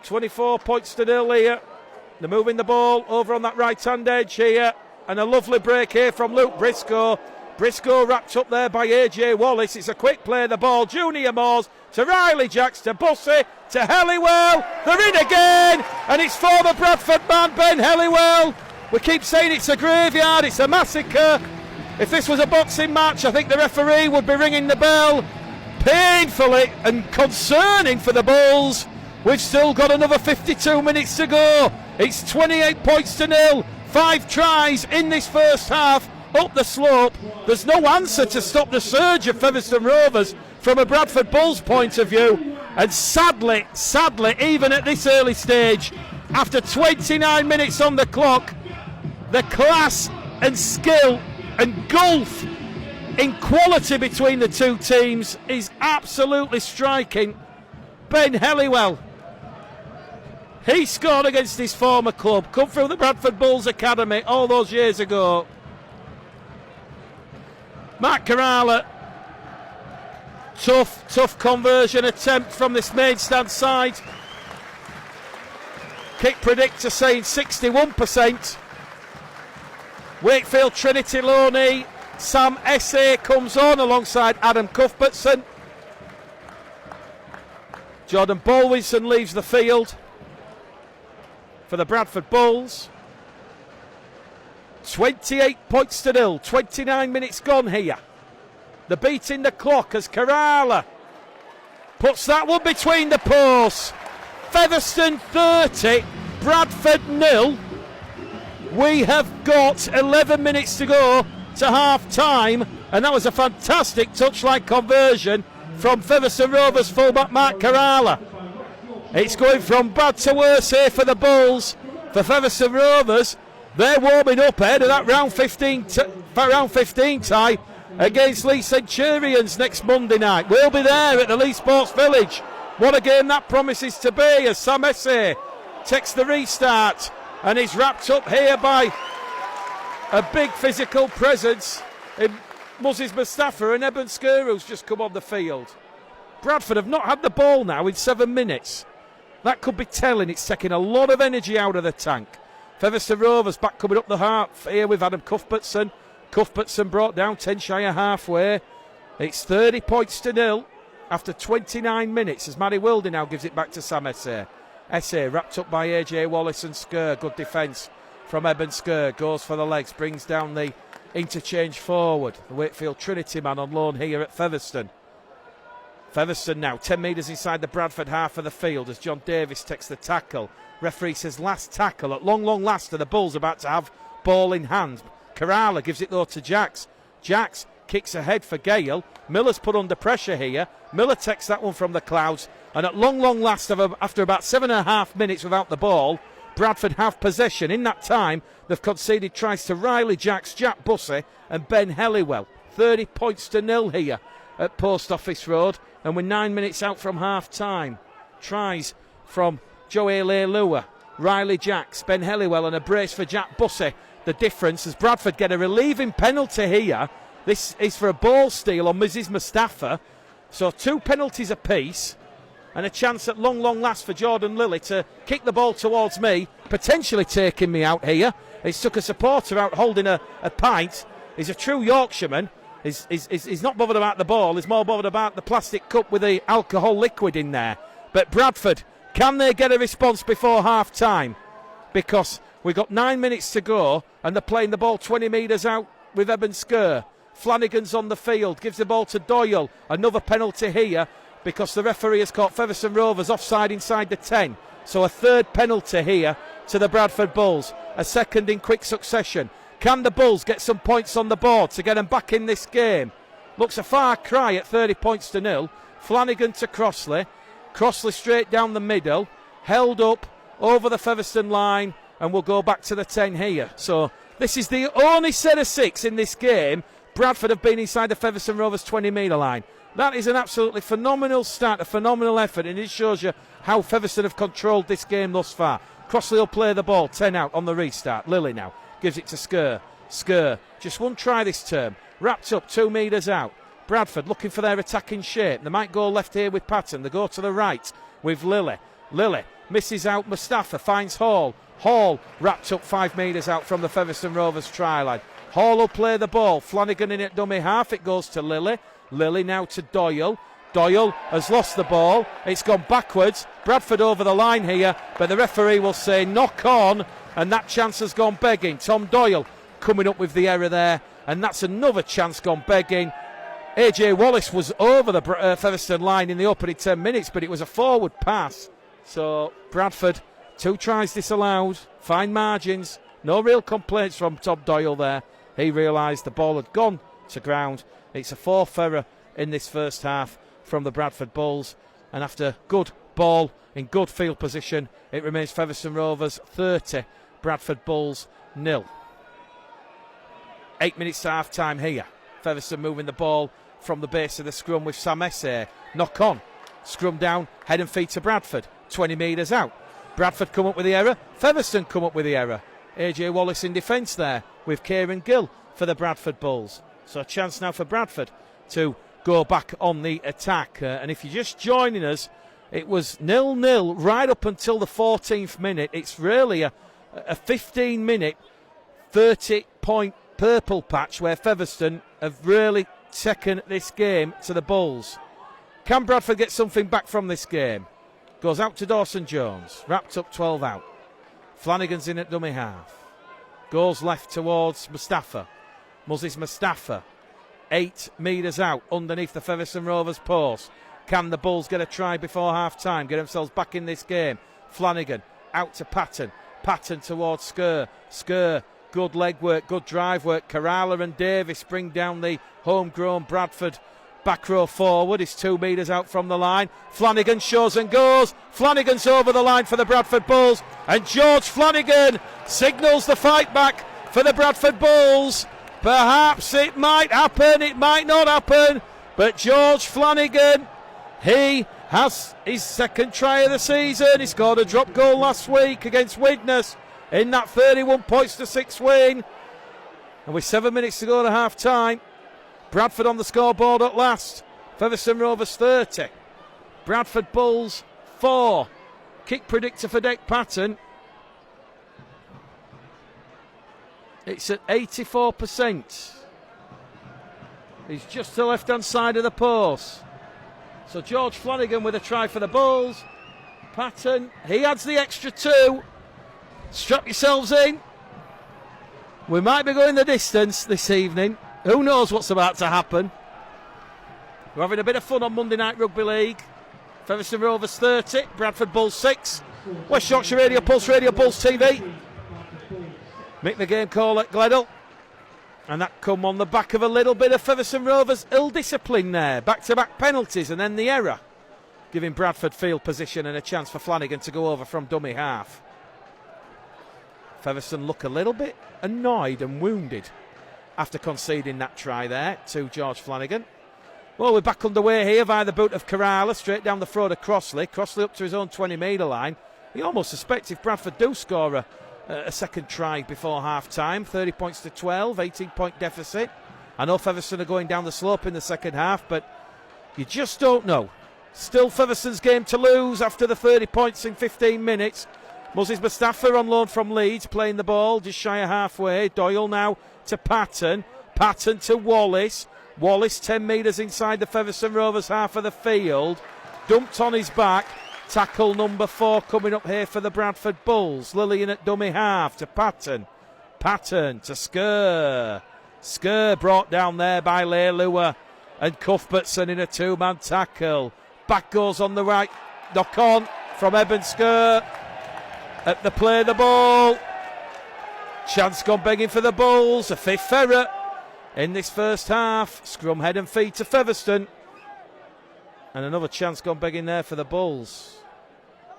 24 points to 0 here. They're moving the ball over on that right-hand edge here. And a lovely break here from Luke Briscoe. Briscoe wrapped up there by AJ Wallace. It's a quick play, the ball. Junior Moores to Riley Jacks, to Bussey, to Helliwell. They're in again. And it's former Bradford man, Ben Helliwell. We keep saying it's a graveyard, it's a massacre. If this was a boxing match, I think the referee would be ringing the bell. Painfully and concerning for the Bulls. We've still got another 52 minutes to go. It's 28 points to 0. 5 tries in this first half up the slope. There's no answer to stop the surge of Featherstone Rovers from a Bradford Bulls point of view. And sadly, even at this early stage, after 29 minutes on the clock, the class and skill and gulf in quality between the two teams is absolutely striking. Ben Helliwell, he scored against his former club, come from the Bradford Bulls Academy all those years ago. Matt Carala, tough conversion attempt from this main stand side. Kick predictor saying 61%. Wakefield Trinity Loney, Sam Essay comes on alongside Adam Cuthbertson. Jordan Bolwinson leaves the field for the Bradford Bulls. 28 points to 0, 29 minutes gone here. They're beating the clock as Carala puts that one between the posts. Featherstone 30, Bradford 0. We have got 11 minutes to go to half time, and that was a fantastic touchline conversion from Featherstone Rovers fullback Mark Carala. It's going from bad to worse here for the Bulls. For Featherstone Rovers, they're warming up ahead of that round 15 tie against Leigh Centurions next Monday night. We'll be there at the Leigh Sports Village. What a game that promises to be as Sam Essay takes the restart and is wrapped up here by a big physical presence in Muzzi's Mustafa and Eben Skur, who's just come on the field. Bradford have not had the ball now in 7 minutes. That could be telling. It's taking a lot of energy out of the tank. Featherstone Rovers back coming up the half here with Adam Cuthbertson. Cuthbertson brought down 10 shy of halfway. It's 30 points to 0 after 29 minutes as Matty Wildy now gives it back to Sam Essay. Essay wrapped up by AJ Wallace and Skur. Good defence from Eben Skur. Goes for the legs, brings down the interchange forward. The Wakefield Trinity man on loan here at Featherstone. Featherstone now 10 metres inside the Bradford half of the field as John Davis takes the tackle. Referee says last tackle. At long last are the Bulls about to have ball in hand. Kerala gives it though to Jacks. Jacks kicks ahead for Gale. Miller's put under pressure here. Miller takes that one from the clouds. And at long last, after about 7.5 minutes without the ball, Bradford have possession. In that time, they've conceded tries to Riley Jacks, Jack Bussey and Ben Helliwell. 30 points to 0 here at Post Office Road. And we're 9 minutes out from half-time. Tries from Joey Leilua, Riley Jacks, Ben Helliwell and a brace for Jack Bussey. The difference as Bradford get a relieving penalty here. This is for a ball steal on Mrs. Mustafa. So 2 penalties apiece and a chance at long last for Jordan Lilly to kick the ball towards me, potentially taking me out here. He's took a supporter out holding a pint. He's a true Yorkshireman. He's not bothered about the ball. He's more bothered about the plastic cup with the alcohol liquid in there. But Bradford, can they get a response before half-time? Because we've got 9 minutes to go and they're playing the ball 20 metres out with Eben Skur. Flanagan's on the field, gives the ball to Doyle. Another penalty here because the referee has caught Featherstone Rovers offside inside the 10. So a third penalty here to the Bradford Bulls. A second in quick succession. Can the Bulls get some points on the board to get them back in this game? Looks a far cry at 30 points to 0. Flanagan to Crossley. Crossley straight down the middle. Held up over the Featherstone line and we'll go back to the 10 here. So this is the only set of 6 in this game. Bradford have been inside the Featherstone Rovers 20 metre line. That is an absolutely phenomenal start, a phenomenal effort, and it shows you how Featherstone have controlled this game thus far. Crossley will play the ball, 10 out on the restart. Lilly now gives it to Skur. Skur, just one try this term. Wrapped up 2 metres out. Bradford looking for their attacking shape. They might go left here with Patton. They go to the right with Lilly. Lilly misses out Mustafa, finds Hall. Hall wrapped up 5 metres out from the Featherstone Rovers try line. Hall will play the ball. Flanagan in at dummy half. It goes to Lilly. Lilly now to Doyle. Doyle has lost the ball. It's gone backwards. Bradford over the line here, but the referee will say knock on, and that chance has gone begging. Tom Doyle coming up with the error there, and that's another chance gone begging. AJ Wallace was over the Featherstone line in the opening 10 minutes, but it was a forward pass. So Bradford, 2 tries disallowed, fine margins, no real complaints from Tom Doyle there. He realised the ball had gone to ground. It's a 4th error in this first half from the Bradford Bulls, and after good ball in good field position, it remains Featherstone Rovers 30, Bradford Bulls 0. 8 minutes to half time here. Featherstone moving the ball from the base of the scrum with Sam Essay. Knock on, scrum down, head and feet to Bradford, 20 metres out. Bradford come up with the error, Featherstone come up with the error. AJ Wallace in defence there with Kieran Gill for the Bradford Bulls. So a chance now for Bradford to go back on the attack. And if you're just joining us, it was 0-0 right up until the 14th minute. It's really a 15-minute, 30-point purple patch where Featherstone have really taken this game to the Bulls. Can Bradford get something back from this game? Goes out to Dawson Jones, wrapped up 12 out. Flanagan's in at dummy half. Goes left towards Mustafa. Muzzi's Mustafa. 8 metres out underneath the Featherstone Rovers post. Can the Bulls get a try before half-time? Get themselves back in this game. Flanagan out to Patton. Patton towards Skur. Skur, good leg work, good drive work. Kerala and Davis bring down the homegrown Bradford back row forward. It's 2 metres out from the line. Flanagan shows and goes. Flanagan's over the line for the Bradford Bulls. And George Flanagan signals the fight back for the Bradford Bulls. Perhaps it might happen, it might not happen. But George Flanagan, he has his 2nd try of the season. He scored a drop goal last week against Widnes in that 31 points to 6 win. And with 7 minutes to go to half time, Bradford on the scoreboard at last. Featherstone Rovers 30, Bradford Bulls 4. Kick predictor for Dick Patton. It's at 84%. He's just to the left-hand side of the post. So George Flanagan with a try for the Bulls. Patton, he adds the extra 2. Strap yourselves in. We might be going the distance this evening. Who knows what's about to happen. We're having a bit of fun on Monday Night Rugby League. Featherstone Rovers 30, Bradford Bulls 6. West Yorkshire Radio Pulse, Radio Bulls TV. Make the game call at Gleddle. And that come on the back of a little bit of Featherstone Rovers ill-discipline there. Back-to-back penalties and then the error, giving Bradford field position and a chance for Flanagan to go over from dummy half. Featherstone look a little bit annoyed and wounded after conceding that try there to George Flanagan. Well, we're back underway here via the boot of Kerala, straight down the throat of Crossley. Crossley up to his own 20-metre line. He almost suspects if Bradford do score a second try before half-time, 30 points to 12, 18-point deficit. I know Featherstone are going down the slope in the second half, but you just don't know. Still Featherstone's game to lose after the 30 points in 15 minutes. Moses Mustafa on loan from Leeds, playing the ball just shy of halfway. Doyle now to Patton. Patton to Wallace. Wallace 10 metres inside the Featherstone Rovers half of the field. Dumped on his back. Tackle number 4 coming up here for the Bradford Bulls. Lillian at dummy half to Patton. Patton to Skur. Skur brought down there by Leilua and Cuthbertson in a 2-man tackle. Back goes on the right. Knock on from Eben Skur. At the play the ball. Chance gone begging for the Bulls. A 5th error in this first half. Scrum head and feet to Featherstone. And another chance gone begging there for the Bulls.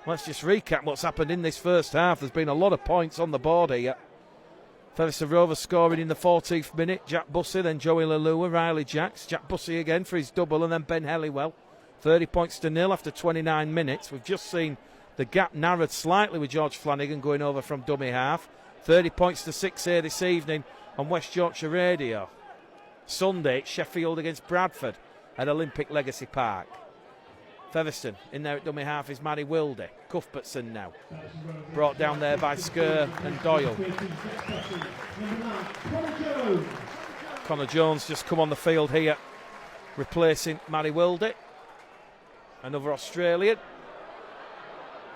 Let's just recap what's happened in this first half. There's been a lot of points on the board here. Featherstone Rovers scoring in the 14th minute. Jack Bussey, then Joey Leilua, Riley Jacks. Jack Bussey again for his double, and then Ben Helliwell. 30 points to 0 after 29 minutes. We've just seen the gap narrowed slightly with George Flanagan going over from dummy half. 30 points to 6 here this evening on West Yorkshire Radio. Sunday, Sheffield against Bradford at Olympic Legacy Park. Featherstone in there at dummy half is Matty Wilde. Cuthbertson now. Brought down there by Skur and Doyle. Connor Jones just come on the field here, replacing Matty Wilde. Another Australian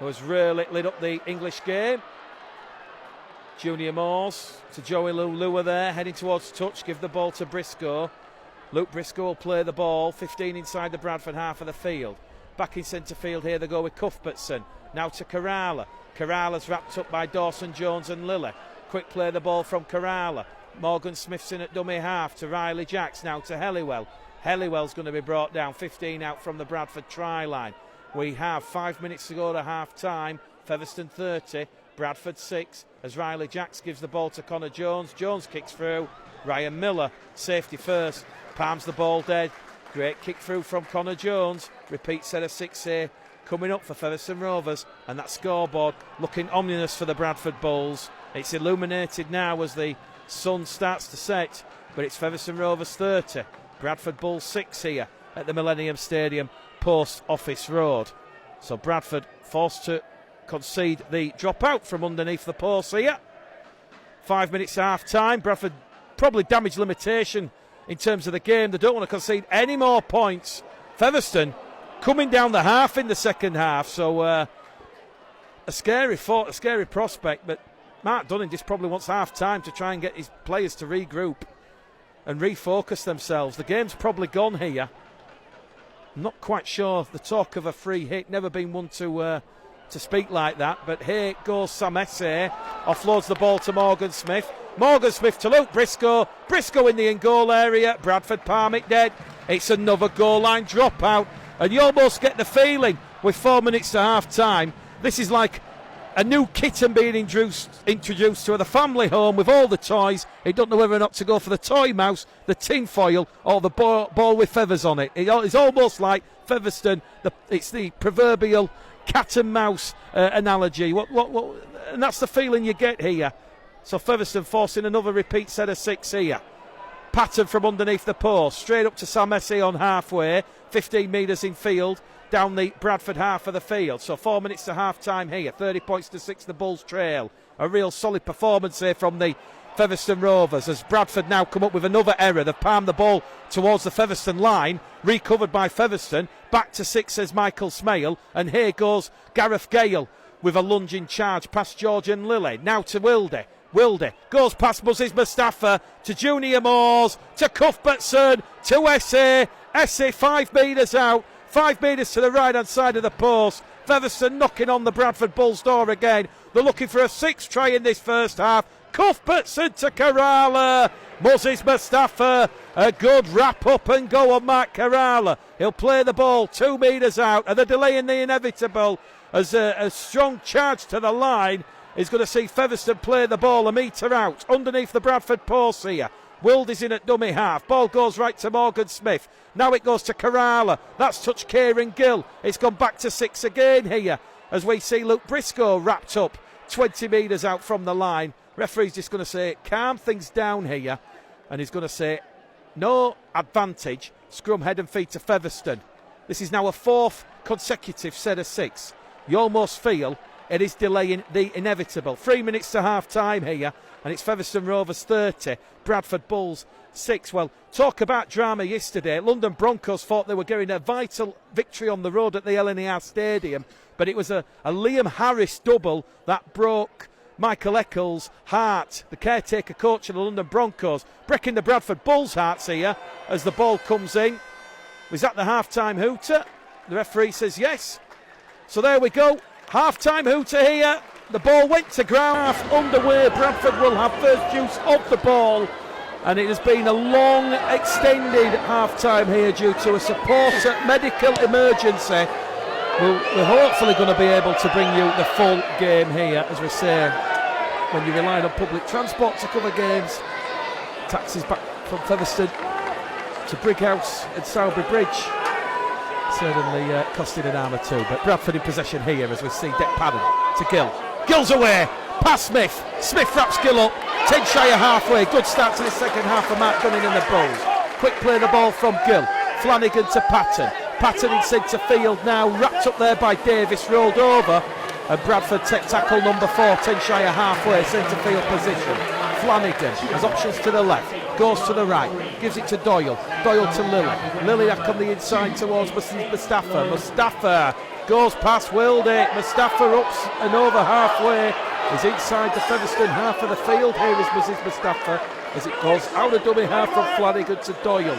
who has really lit up the English game. Junior Moores to Joey Leilua there, heading towards touch, give the ball to Briscoe. Luke Briscoe will play the ball, 15 inside the Bradford half of the field. Back in centre field here they go with Cuthbertson. Now to Kerala. Kerala's wrapped up by Dawson Jones and Lilly. Quick play the ball from Kerala. Morgan Smith's in at dummy half to Riley Jacks, now to Helliwell. Helliwell's going to be brought down, 15 out from the Bradford try line. We have 5 minutes to go to half-time. Featherstone 30, Bradford 6, as Riley Jacks gives the ball to Connor Jones. Jones kicks through. Ryan Miller, safety first, palms the ball dead. Great kick through from Connor Jones. Repeat set of 6 here coming up for Featherstone Rovers. And that scoreboard looking ominous for the Bradford Bulls. It's illuminated now as the sun starts to set. But it's Featherstone Rovers 30, Bradford Bulls 6 here at the Millennium Stadium, Post Office Road. So Bradford forced to concede the dropout from underneath the post here. 5 minutes half time. Bradford probably damage limitation in terms of the game. They don't want to concede any more points. Featherstone coming down the half in the second half. So a scary thought, a scary prospect. But Mark Dunning just probably wants half time to try and get his players to regroup and refocus themselves. The game's probably gone here. I'm not quite sure. The talk of a free hit, never been one to speak like that, but here goes Sam Esse, offloads the ball to Morgan Smith. Morgan Smith to Luke Briscoe. Briscoe in the in-goal area. Bradford palm it dead. It's another goal line dropout, and you almost get the feeling with 4 minutes to half time, this is like a new kitten being introduced to the family home with all the toys. He don't know whether or not to go for the toy mouse, the tin foil, or the ball with feathers on it. It's almost like Featherstone. It's the proverbial cat and mouse analogy. And that's the feeling you get here. So Featherstone forcing another repeat set of 6 here. Patton from underneath the post, straight up to Sam Essie on halfway, 15 metres in field, down the Bradford half of the field. So 4 minutes to half-time here, 30 points to 6 the Bulls trail. A real solid performance here from the Featherstone Rovers as Bradford now come up with another error. They've palmed the ball towards the Featherstone line, recovered by Featherstone, back to 6 says Michael Smale, and here goes Gareth Gale with a lunging charge past George and Lilly. Now to Wilde. Wilde goes past Moses Mustafa to Junior Moores, to Cuthbertson, to Essie. Essie 5 metres out, 5 metres to the right hand side of the post. Featherstone knocking on the Bradford Bulls door again. They're looking for a 6th try in this first half. Cuthbertson to Kerala. Moses Mustafa, a good wrap up and go on Mark Kerala. He'll play the ball 2 metres out, and they're delaying the inevitable as a strong charge to the line is going to see Featherstone play the ball a metre out underneath the Bradford post here. Wild is in at dummy half. Ball goes right to Morgan Smith. Now it goes to Kerala. That's touched Kieran Gill. It's gone back to 6 again here as we see Luke Briscoe wrapped up 20 metres out from the line. Referee's just going to say calm things down here, and he's going to say no advantage. Scrum head and feet to Featherstone. This is now a 4th consecutive set of 6. You almost feel it is delaying the inevitable. 3 minutes to half time here, and it's Featherstone Rovers 30, Bradford Bulls 6. Well, talk about drama yesterday. London Broncos thought they were getting a vital victory on the road at the LNER Stadium, but it was a Liam Harris double that broke Michael Eccles' heart, the caretaker coach of the London Broncos, breaking the Bradford Bulls' hearts here as the ball comes in. Was that the half-time hooter? The referee says yes. So there we go. Half-time hooter here. The ball went to ground. Half underway. Bradford will have first use of the ball. And it has been a long, extended half-time here due to a supporter medical emergency. We're hopefully going to be able to bring you the full game here, as we say, when you're relying on public transport to cover games. Taxis back from Featherstone to Brighouse and Sowerby Bridge. Certainly costing an arm or two, but Bradford in possession here as we see Deck Padden to Gill. Gill's away, past Smith. Smith wraps Gill up, 10 shy of halfway. Good start to the second half for Mark Gunning and the Bulls. Quick play the ball from Gill. Flanagan to Patton. Patton in centre field now, wrapped up there by Davis, rolled over. And Bradford take tackle number 4, 10 shy of halfway, centre field position. Flanagan has options to the left, goes to the right, gives it to Doyle. Doyle to Lilly. Lilly back on the inside towards Mustafa. Mustafa goes past Wilde. Mustafa up and over halfway. Is inside the Featherstone half of the field. Here is Mrs. Mustafa as it goes out of dummy half from Flanagan to Doyle.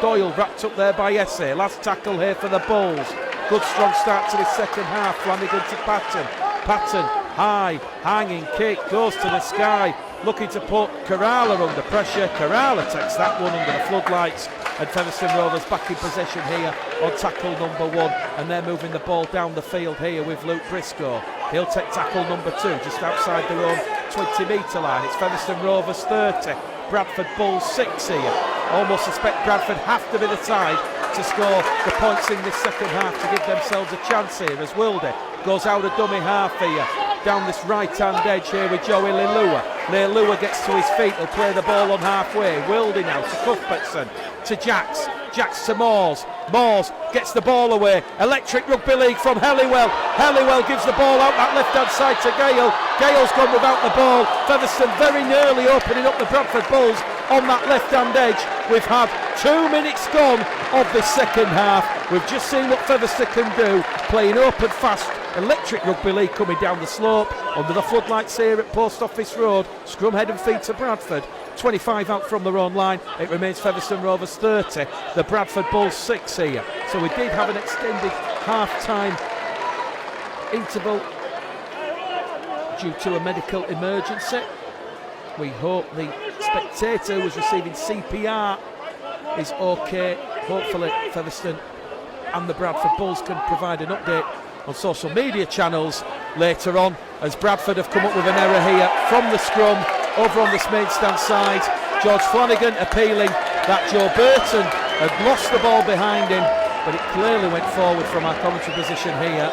Doyle wrapped up there by Essie. Last tackle here for the Bulls. Good strong start to the second half. Flanagan to Patton. Patton high, hanging kick, goes to the sky. Looking to put Kerala under pressure. Kerala takes that one under the floodlights. And Featherstone Rovers back in possession here on tackle number 1. And they're moving the ball down the field here with Luke Briscoe. He'll take tackle number 2 just outside their own 20 metre line. It's Featherstone Rovers 30. Bradford Bulls 6 here. Almost suspect Bradford have to be the side to score the points in this second half to give themselves a chance here as Wilde goes out of dummy half here. Down this right-hand edge here with Joey Leilua. Leilua gets to his feet, he'll play the ball on halfway. Wilde now to Cuthbertson, to Jacks. Jacks to Moores. Moores gets the ball away. Electric Rugby League from Helliwell. Helliwell gives the ball out that left-hand side to Gale. Gale's gone without the ball. Featherstone very nearly opening up the Bradford Bulls on that left-hand edge. We've had 2 minutes gone of this second half. We've just seen what Featherstone can do, playing open fast. Electric Rugby League coming down the slope under the floodlights here at Post Office Road. Scrum head and feet to Bradford. 25 out from their own line. It remains Featherstone Rovers 30. The Bradford Bulls 6 here. So we did have an extended half-time interval due to a medical emergency. We hope the spectator who was receiving CPR is okay. Hopefully Featherstone and the Bradford Bulls can provide an update on social media channels later on, as Bradford have come up with an error here from the scrum over on this main stand side. George Flanagan appealing that Joe Burton had lost the ball behind him, but it clearly went forward from our commentary position here.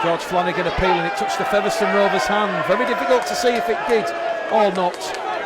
George Flanagan appealing it touched the Featherstone Rovers hand. Very difficult to see if it did or not,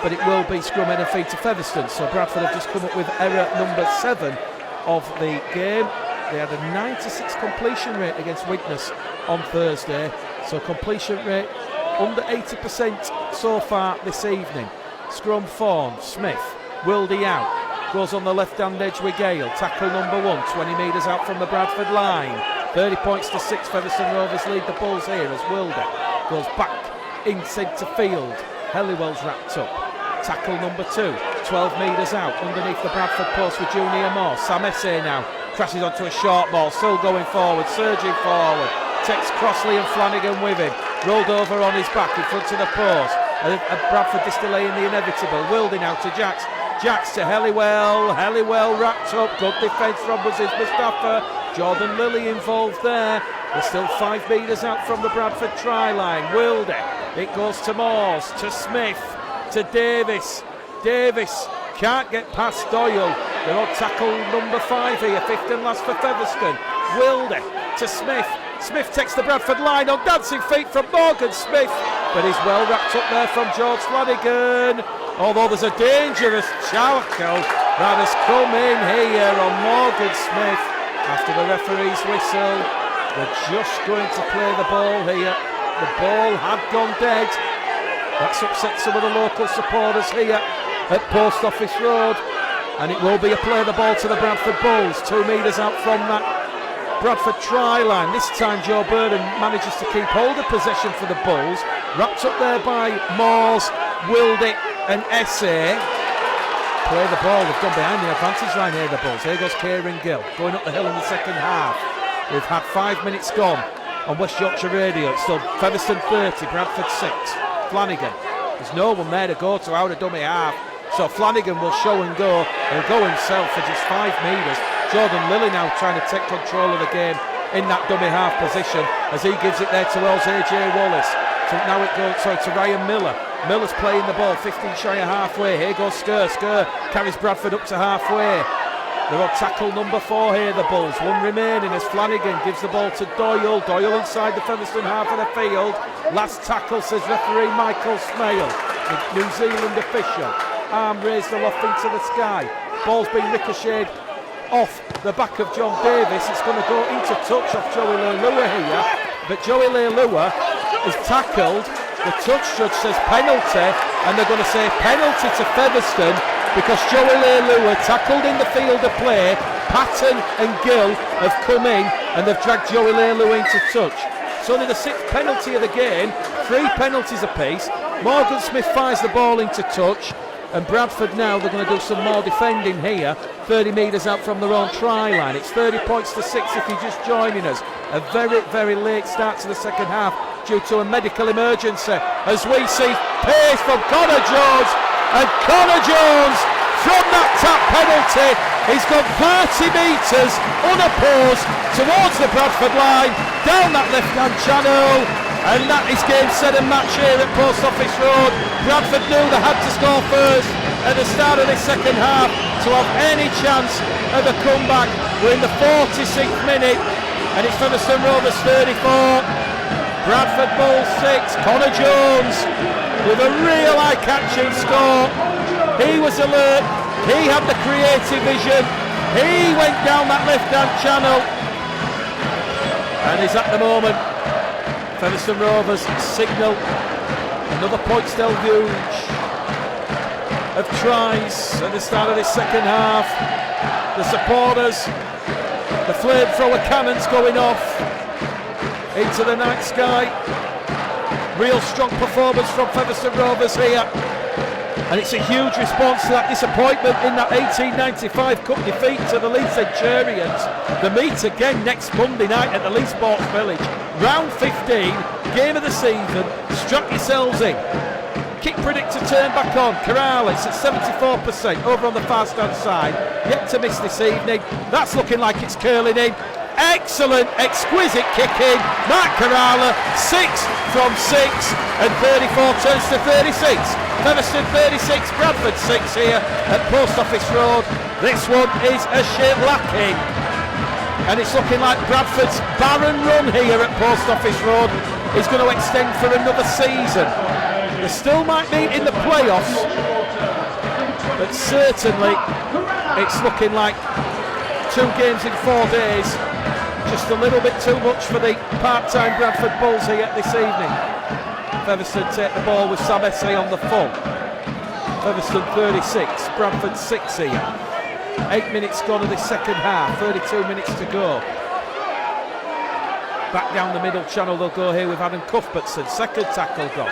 but it will be scrum head and feed to Featherstone. So Bradford have just come up with error number 7 of the game. They had a 96 completion rate against Widnes on Thursday, so completion rate under 80% so far this evening. Scrum form, Smith, Wildy out, goes on the left-hand edge with Gale, tackle number 1, 20 metres out from the Bradford line. 30 points to 6, Featherstone Rovers lead the Bulls here as Wilder goes back in centre field. Helliwell's wrapped up. Tackle number 2, 12 metres out underneath the Bradford post with Junior Moore. Sam Essay now crashes onto a short ball, still going forward, surging forward. Takes Crossley and Flanagan with him. Rolled over on his back in front of the post. And Bradford just delaying the inevitable. Wildy now to Jacks. Jacks to Helliwell. Helliwell wrapped up. Good defence from Aziz Mustafa. Jordan Lilly involved there. They're still 5 metres out from the Bradford try line. Wildy. It goes to Moores, to Smith, to Davis. Davis can't get past Doyle. They're on tackle number 5 here. 5th and last for Featherstone. Wildy to Smith. Smith takes the Bradford line on dancing feet from Morgan Smith, but he's well wrapped up there from George Flanagan. Although there's a dangerous tackle that has come in here on Morgan Smith after the referee's whistle. They're just going to play the ball here. The ball had gone dead. That's upset some of the local supporters here at Post Office Road, and it will be a play the ball to the Bradford Bulls. 2 metres out from that Bradford try line. This time Joe Burden manages to keep hold of possession for the Bulls. Wrapped up there by Moores, Wildy and Essay. Play the ball. They've gone behind the advantage line here, the Bulls. Here goes Kieran Gill going up the hill in the second half. We've had 5 minutes gone on West Yorkshire Radio. It's still Featherstone 30, Bradford 6. Flanagan. There's no one there to go to out of dummy half. So Flanagan will show and go. He'll go himself for just 5 metres. Jordan Lilly now trying to take control of the game in that dummy half position as he gives it there towards AJ Wallace. So now it goes to Ryan Miller. Miller's playing the ball 15 shy of halfway. Here goes Skur. Skur carries Bradford up to halfway. They're on tackle number 4 here, the Bulls. 1 remaining as Flanagan gives the ball to Doyle. Doyle inside the Featherstone half of the field. Last tackle, says referee Michael Smale, the New Zealand official. Arm raised aloft into the sky. Ball's been ricocheted off the back of John Davis. It's going to go into touch off Joey Leilua here, but Joey Leilua is tackled. The touch judge says penalty, and they're going to say penalty to Featherstone because Joey Leilua tackled in the field of play. Patton and Gill have come in and they've dragged Joey Leilua into touch. It's only the 6th penalty of the game, 3 penalties apiece. Morgan Smith fires the ball into touch, and Bradford now, they're going to do some more defending here, 30 metres out from their own try line. It's 30 points to 6 if you're just joining us. A very, very late start to the second half due to a medical emergency as we see pace from Connor Jones, and Connor Jones from that tap penalty, he's gone 30 metres unopposed towards the Bradford line, down that left-hand channel, and that is game, set and match here at Post Office Road. Bradford knew they had to score first at the start of this second half to have any chance of a comeback. We're in the 46th minute and it's Featherstone Rovers 34, Bradford Bulls 6. Connor Jones with a real eye-catching score. He was alert, he had the creative vision, he went down that left-hand channel, and is at the moment Featherstone Rovers signal another points deluge of tries at the start of this second half. The supporters, the flamethrower cannons going off into the night sky. Real strong performance from Featherstone Rovers here, and it's a huge response to that disappointment in that 1895 Cup defeat to the Leeds Centurions. They meet again next Monday night at the Leeds Sports Village. Round 15, game of the season. Strap yourselves in. Kick predictor turn back on. Corrales at 74% over on the far stand side. Yet to miss this evening. That's looking like it's curling in. Excellent, exquisite kick in. Mark Corrales, 6 from 6, and 34 turns to 36. Featherstone 36, Bradford 6 here at Post Office Road. This one is a shellacking, and it's looking like Bradford's barren run here at Post Office Road is going to extend for another season. They still might meet in the playoffs, but certainly it's looking like 2 games in 4 days. Just a little bit too much for the part-time Bradford Bulls here this evening. Featherstone take the ball with Sam Essay on the full. Featherstone 36, Bradford 6 here. 8 minutes gone of the second half, 32 minutes to go. Back down the middle channel they'll go here with Adam Cuthbertson. Second tackle gone.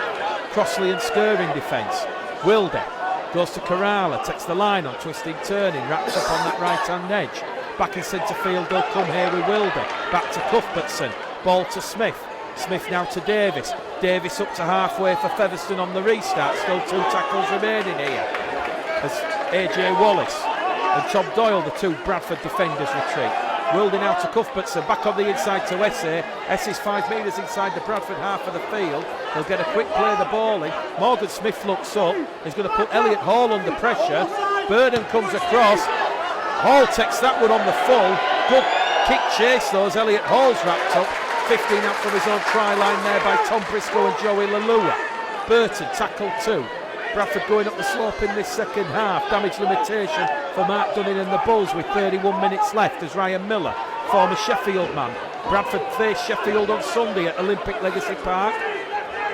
Crossley and Skur in defence. Wilder goes to Kerala, takes the line on, twisting, turning, wraps up on that right-hand edge. Back in centre field they'll come here with Wilder. Back to Cuthbertson. Ball to Smith. Smith now to Davis. Davis up to halfway for Featherstone on the restart. Still 2 tackles remaining here as AJ Wallace and Tom Doyle, the 2 Bradford defenders, retreat. Wilder now to Cuthbertson, back on the inside to Essay. Essay's 5 metres inside the Bradford half of the field. They'll get a quick play the ball in. Morgan Smith looks up. He's going to put Elliot Hall under pressure. Burden comes across. Hall takes that one on the full. Good kick chase though as Elliot Hall's wrapped up. 15 out from his own try line there by Tom Briscoe and Joey Lalua. Burton tackle 2. Bradford going up the slope in this second half. Damage limitation for Mark Dunning and the Bulls with 31 minutes left as Ryan Miller, former Sheffield man. Bradford face Sheffield on Sunday at Olympic Legacy Park.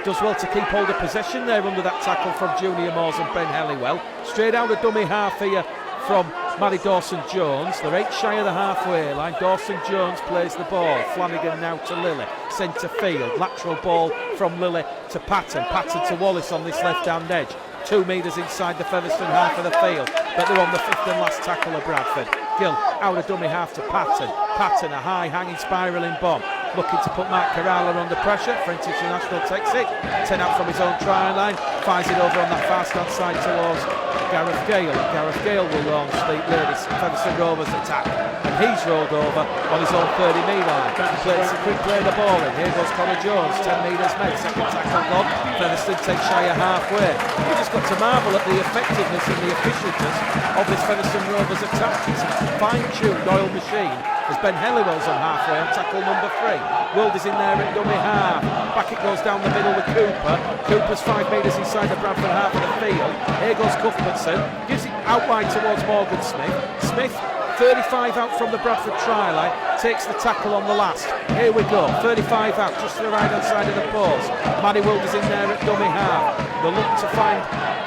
Does well to keep hold of possession there under that tackle from Junior Moores and Ben Helliwell. Straight out of dummy half here from Matty Dawson-Jones. They're 8 shy of the halfway line. Dawson-Jones plays the ball. Flanagan now to Lilly. Centre field. Lateral ball from Lilly to Patton. Patton to Wallace on this left-hand edge. 2 metres inside the Featherstone half of the field. But they're on the 5th and last tackle of Bradford. Gill out of dummy half to Patton. Patton, a high hanging spiralling bomb. Looking to put Mark Kerala under pressure. French International takes it. 10 out from his own try line. Fires it over on that far stand side towards Gareth Gale. Gareth Gale will launch the ladies Featherstone Rovers attack. And he's rolled over on his own 30-metre line. Plays a quick play the ball in. Here goes Connor Jones. 10 metres made. Second tackle gone. Featherstone takes shy of halfway. You just got to marvel at the effectiveness and the efficiency of this Featherstone Rovers attack. It's a fine-tuned oil machine as Ben Helliwell's on halfway on tackle number 3. Wilder's in there at dummy half. Back it goes down the middle with Cooper. Cooper's 5 metres inside the Bradford half of the field. Here goes Cuthbertson. Gives it out wide towards Morgan Smith. Smith, 35 out from the Bradford try line. Takes the tackle on the last. Here we go. 35 out just to the right hand side of the post. Matty Wilder's in there at dummy half. They'll look to find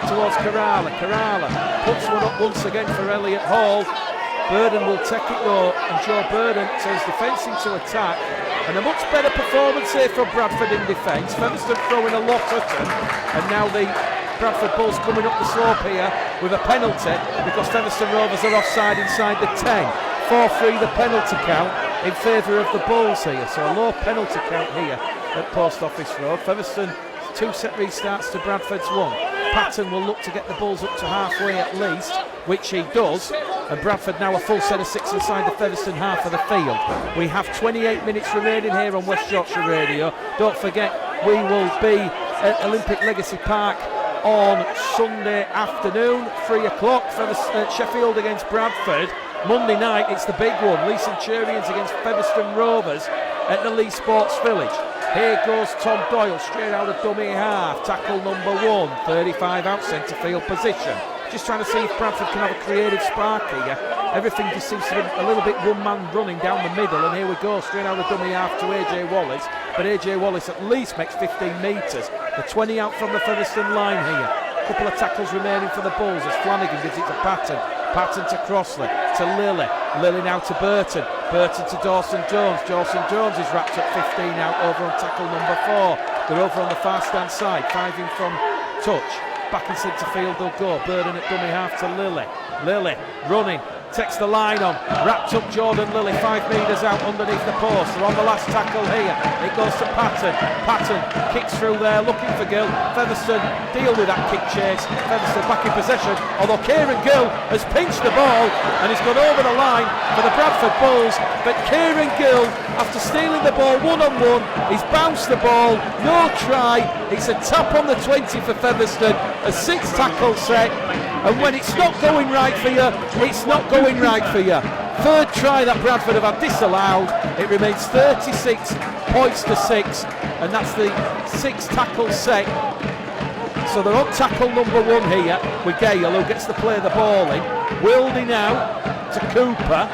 towards Kerala. Kerala puts one up once again for Elliot Hall. Burden will take it though, and Joe Burden turns defence into attack. And a much better performance here from Bradford in defence. Featherstone throwing a lot at them, and now the Bradford Bulls coming up the slope here with a penalty because Featherstone Rovers are offside inside the 10. 4-3 the penalty count in favour of the Bulls here, so a low penalty count here at Post Office Road. Featherstone 2 set restarts to Bradford's 1. Patton will look to get the Bulls up to halfway at least, which he does, and Bradford now a full set of 6 inside the Featherstone half of the field. We have 28 minutes remaining here on West Yorkshire Radio. Don't forget we will be at Olympic Legacy Park on Sunday afternoon, 3 o'clock for Sheffield against Bradford. Monday night it's the big one, Lee Centurions against Featherstone Rovers at the Lee Sports Village. Here goes Tom Doyle straight out of dummy half. Tackle number 1, 35 out centre field position. Just trying to see if Bradford can have a creative spark here. Everything just seems to be a little bit one-man running down the middle, and here we go, straight out of dummy half to AJ Wallace. But AJ Wallace at least makes 15 metres. The 20 out from the Featherstone line here. A couple of tackles remaining for the Bulls as Flanagan gives it to Patton. Patton to Crossley, to Lilly. Lilly now to Burton. Burton to Dawson-Jones. Dawson-Jones is wrapped up 15 out over on tackle number 4. They're over on the far stand side, 5 in from touch. Back in centre field they'll go. Burden at dummy half to Lilly. Lilly running. Takes the line on, wrapped up Jordan Lilly 5 metres out underneath the post. They're on the last tackle here. It goes to Patton. Patton kicks through there, looking for Gill. Featherstone deal with that kick chase. Featherstone back in possession, although Kieran Gill has pinched the ball and he's gone over the line for the Bradford Bulls. But Kieran Gill, after stealing the ball one-on-one, he's bounced the ball, no try. It's a tap on the 20 for Featherstone, a 6 tackle set. And when it's not going right for you, it's not going right for you. 3rd try that Bradford have had disallowed. It remains 36 points to 6, and that's the 6 tackle set. So they're on tackle number 1 here with Gale, who gets to play the ball in. Wildy now to Cooper.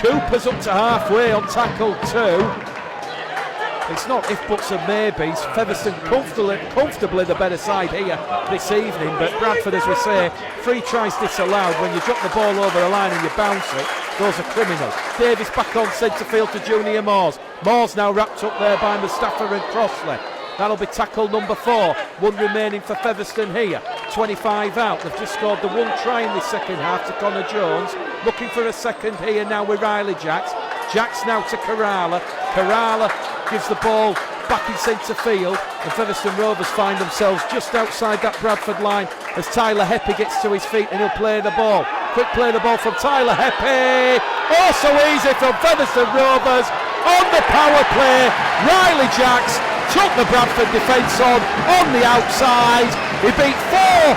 Cooper's up to halfway on tackle 2. It's not if buts and maybes. Featherstone comfortably the better side here this evening, but Bradford, as we say, 3 tries disallowed. When you drop the ball over a line and you bounce it, those are criminal. Davis back on centre field to Junior Moores. Moores now wrapped up there by Mustafa and Crossley. That'll be tackle number 4. 1 remaining for Featherstone here. 25 out. They've just scored the 1 try in the second half to Connor Jones. Looking for a second here now with Riley Jacks. Jacks now to Kerala. Kerala gives the ball back in centre field, and Featherstone Rovers find themselves just outside that Bradford line as Tyler Heppy gets to his feet and he'll play the ball. Quick play the ball from Tyler Heppy. Oh, so easy from Featherstone Rovers on the power play. Riley Jacks took the Bradford defence on the outside. He beat 4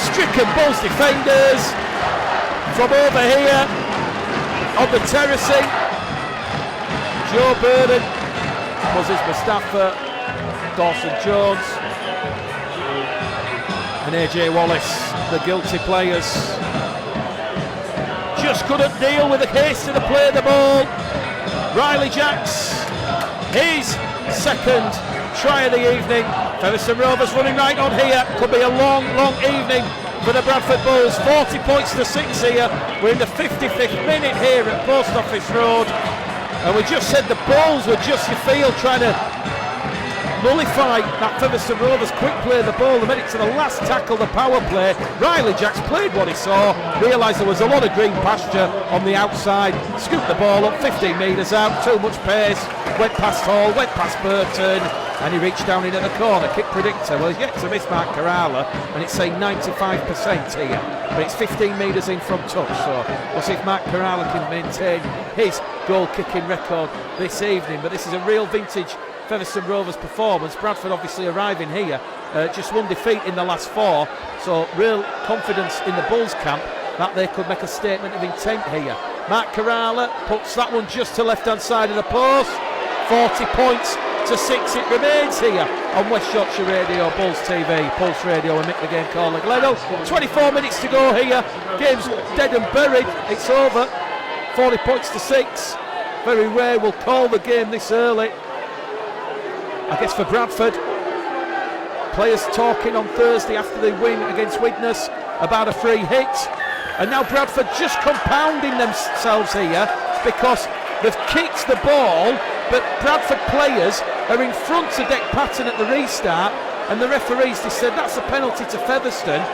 stricken Bulls defenders from over here on the terracing. Joe Burden, Moses Mustafa, Dawson Jones and AJ Wallace, the guilty players. Just couldn't deal with the haste to play the ball. Riley Jacks, his second try of the evening. Featherstone Rovers running right on here. Could be a long evening for the Bradford Bulls. 40 points to 6 here. We're in the 55th minute here at Post Office Road. And we just said the Bulls were just, you feel, trying to nullify that Featherstone Rovers quick play of the ball. They made it to the last tackle, the power play. Riley Jacks played what he saw, realised there was a lot of green pasture on the outside, scooped the ball up 15 metres out, too much pace, went past Hall, went past Burton, and he reached down into the corner. Kick predictor, well, he's yet to miss Mark Kerala, and it's saying 95% here, but it's 15 metres in from touch, so we'll see if Mark Kerala can maintain his goal kicking record this evening. But this is a real vintage Featherstone Rovers performance. Bradford obviously arriving here, just 1 defeat in the last 4, so real confidence in the Bulls camp that they could make a statement of intent here. Mark Kerala puts that one just to left hand side of the post. 40 points to 6 it remains here on West Yorkshire Radio, Bulls TV, Pulse Radio and Mick the Game Caller Glenelg. 24 minutes to go here, game's dead and buried, it's over. 40 points to 6, very rare we'll call the game this early. I guess for Bradford, players talking on Thursday after they win against Widnes about a free hit, and now Bradford just compounding themselves here because they've kicked the ball, but Bradford players are in front of Deck Patton at the restart, and the referees just said that's a penalty to Featherstone,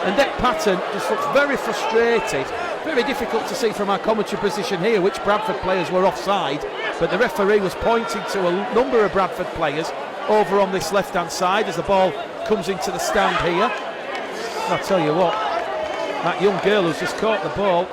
and Deck Patton just looks very frustrated. Very difficult to see from our commentary position here which Bradford players were offside, but the referee was pointing to a number of Bradford players over on this left hand side as the ball comes into the stand here. And I'll tell you what, that young girl who's just caught the ball,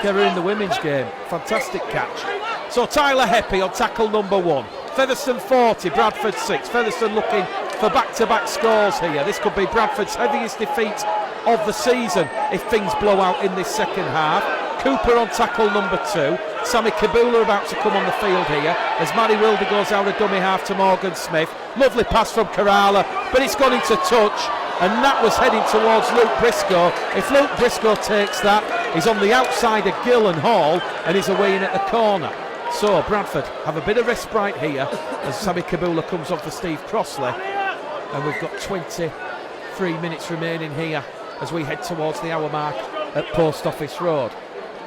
get her in the women's game, fantastic catch. So Tyler Heppy on tackle number 1. Featherstone 40, Bradford 6. Featherstone looking for back-to-back scores here. This could be Bradford's heaviest defeat of the season if things blow out in this second half. Cooper on tackle number 2. Sammy Kabula about to come on the field here as Matty Wilder goes out a dummy half to Morgan Smith. Lovely pass from Kerala, but it's gone into touch, and that was heading towards Luke Briscoe. If Luke Briscoe takes that, he's on the outside of Gill and Hall, and he's away in at the corner. So Bradford have a bit of respite here as Sammy Kabula comes on for Steve Crossley, and we've got 23 minutes remaining here as we head towards the hour mark at Post Office Road.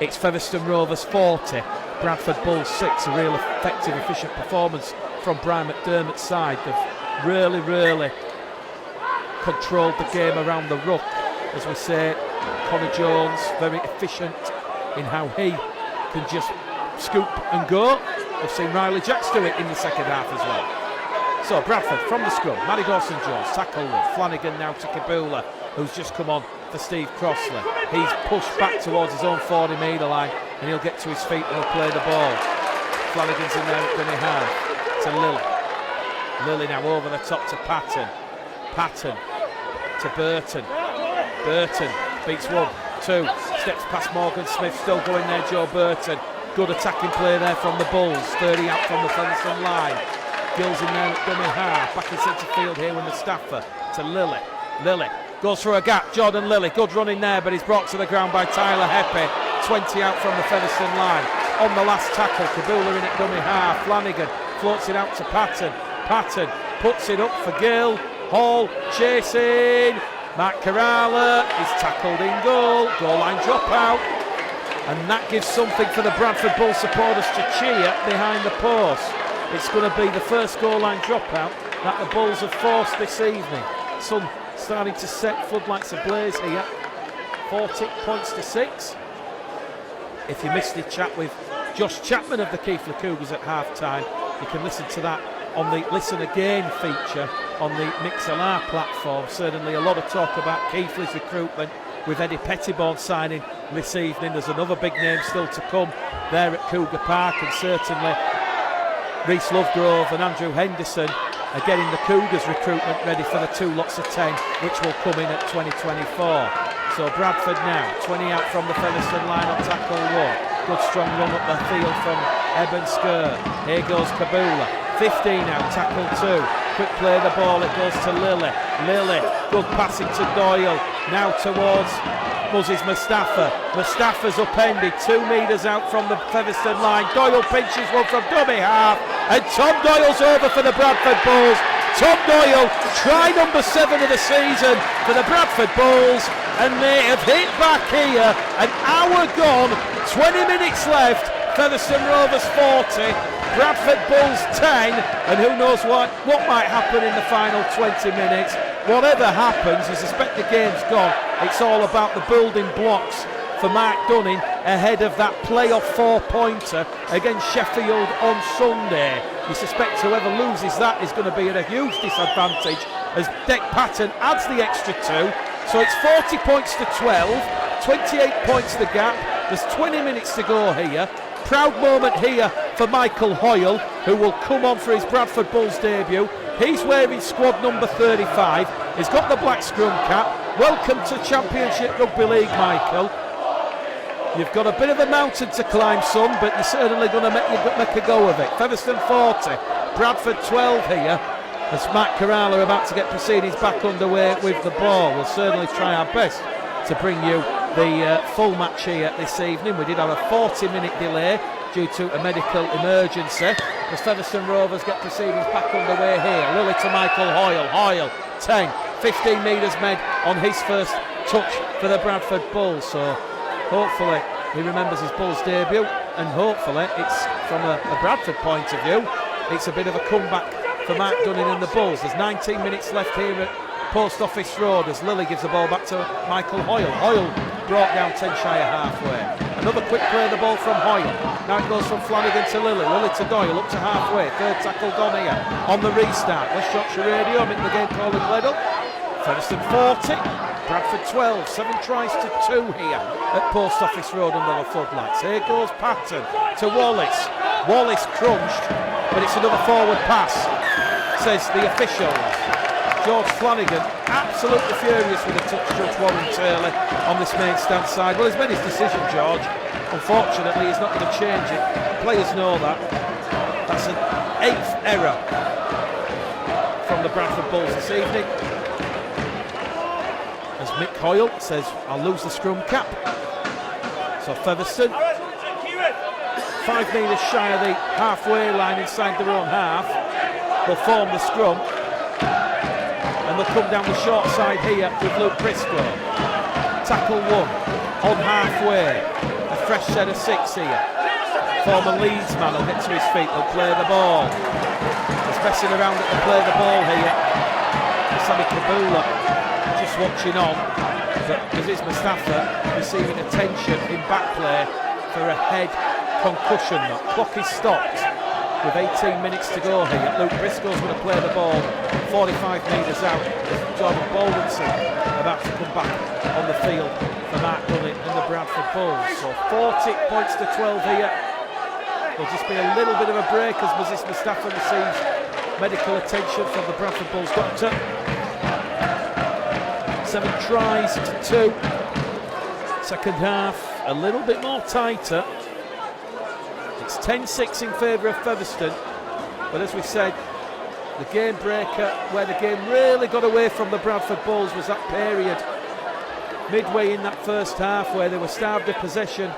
It's Featherstone Rovers 40, Bradford Bulls 6. A real effective, efficient performance from Brian McDermott's side. They've really controlled the game around the ruck. As we say, Connor Jones very efficient in how he can just scoop and go. We've seen Riley Jacks do it in the second half as well. So Bradford from the scrum, Matty Dawson-Jones, tackle Flanagan now to Kabula, who's just come on for Steve Crossley. He's pushed back towards his own 40 metre line, and he'll get to his feet and he'll play the ball. Flanagan's in there at dummy half to Lily. Lily now over the top to Patton. Patton to Burton. Burton beats 1, 2, steps past Morgan Smith, still going there, Joe Burton. Good attacking play there from the Bulls. 30 out from the Featherstone line. Gill's in there at dummy half. Back in centre field here with Mustafa to Lilly. Lilly goes for a gap. Jordan Lilly, good run in there, but he's brought to the ground by Tyler Heppy. 20 out from the Featherstone line. On the last tackle, Kabula in at dummy half. Flanagan floats it out to Patton. Patton puts it up for Gill. Hall chasing. Matt Kerala is tackled in goal. Goal line dropout. And that gives something for the Bradford Bull supporters to cheer behind the post. It's going to be the first goal line dropout that the Bulls have forced this evening. Sun starting to set, floodlights ablaze here. 40 points to 6. If you missed the chat with Josh Chapman of the Keighley Cougars at half-time, you can listen to that on the Listen Again feature on the MixLR platform. Certainly a lot of talk about Keighley's recruitment with Eddie Pettibone signing this evening. There's another big name still to come there at Cougar Park, and certainly Rhys Lovegrove and Andrew Henderson are getting the Cougars recruitment ready for the 2 lots of 10 which will come in at 2024. So Bradford now 20 out from the Featherstone line on tackle 1. Good strong run up the field from Eben Skur. Here goes Kabula. 15 out, tackle 2. Quick play the ball, it goes to Lilly. Lilly, good passing to Doyle. Now towards Moses Mustafa. Mustafa's upended, 2 metres out from the Featherstone line. Doyle pinches one from dummy half, and Tom Doyle's over for the Bradford Bulls. Tom Doyle, try number 7 of the season for the Bradford Bulls, and they have hit back here. An hour gone, 20 minutes left. Featherstone Rovers 40, Bradford Bulls 10, and who knows what might happen in the final 20 minutes. Whatever happens, you suspect the game's gone. It's all about the building blocks for Mark Dunning ahead of that playoff 4-pointer against Sheffield on Sunday. You suspect whoever loses that is going to be at a huge disadvantage as Dec Patton adds the extra 2. So it's 40 points to 12, 28 points the gap. There's 20 minutes to go here. Proud moment here for Michael Hoyle, who will come on for his Bradford Bulls debut. He's wearing squad number 35. He's got the black scrum cap. Welcome to Championship Rugby League, Michael. You've got a bit of a mountain to climb, son, but you're certainly going to make a go of it. Featherstone 40, Bradford 12 here. As Matt Kerala about to get proceedings back underway with the ball. We'll certainly try our best to bring you the full match here this evening. We did have a 40-minute delay due to a medical emergency. As Featherstone Rovers get proceedings back underway here. Lilly to Michael Hoyle. Hoyle, 10, 15 metres made on his first touch for the Bradford Bulls. So hopefully he remembers his Bulls debut, and hopefully it's from a Bradford point of view, it's a bit of a comeback for Mark Dunning and the Bulls. There's 19 minutes left here at Post Office Road as Lilly gives the ball back to Michael Hoyle. Hoyle brought down 10 shy of halfway. Another quick play of the ball from Hoyle. Now it goes from Flanagan to Lilly. Lilly to Doyle up to halfway. Third tackle gone here on the restart. West Yorkshire Radio, make the game call and led up. Featherstone 40, Bradford 12. 7 tries to 2 here at Post Office Road under the floodlights. Here goes Patton to Wallace. Wallace crunched, but it's another forward pass, says the officials. George Flanagan absolutely furious with the touch Judge Warren Turley on this main stand side. Well, he's made his decision, George. Unfortunately, he's not going to change it. Players know that. That's an 8th error from the Bradford Bulls this evening. As Mick Hoyle says, I'll lose the scrum cap. So Featherstone, 5 metres shy of the halfway line inside their own half. They'll form the scrum. And they'll come down the short side here with Luke Briscoe. Tackle 1 on halfway. A fresh set of 6 here. Former Leeds man will get to his feet. They'll play the ball. He's messing around at the play the ball here. Sammy Kabula just watching on. Aziz Mustafa receiving attention in back play for a head concussion. The clock is stopped with 18 minutes to go here. Luke Briscoe's going to play the ball 45 metres out. Jordan Baldwinson about to come back on the field for Mark Dunning and the Bradford Bulls. So 40 points to 12 here. There'll just be a little bit of a break as Moses Mustafa receives medical attention from the Bradford Bulls doctor. 7 tries to 2. Second half a little bit more tighter. It's 10-6 in favour of Featherstone, but as we said, The game breaker, where the game really got away from the Bradford Bulls, was that period midway in that first half where they were starved of possession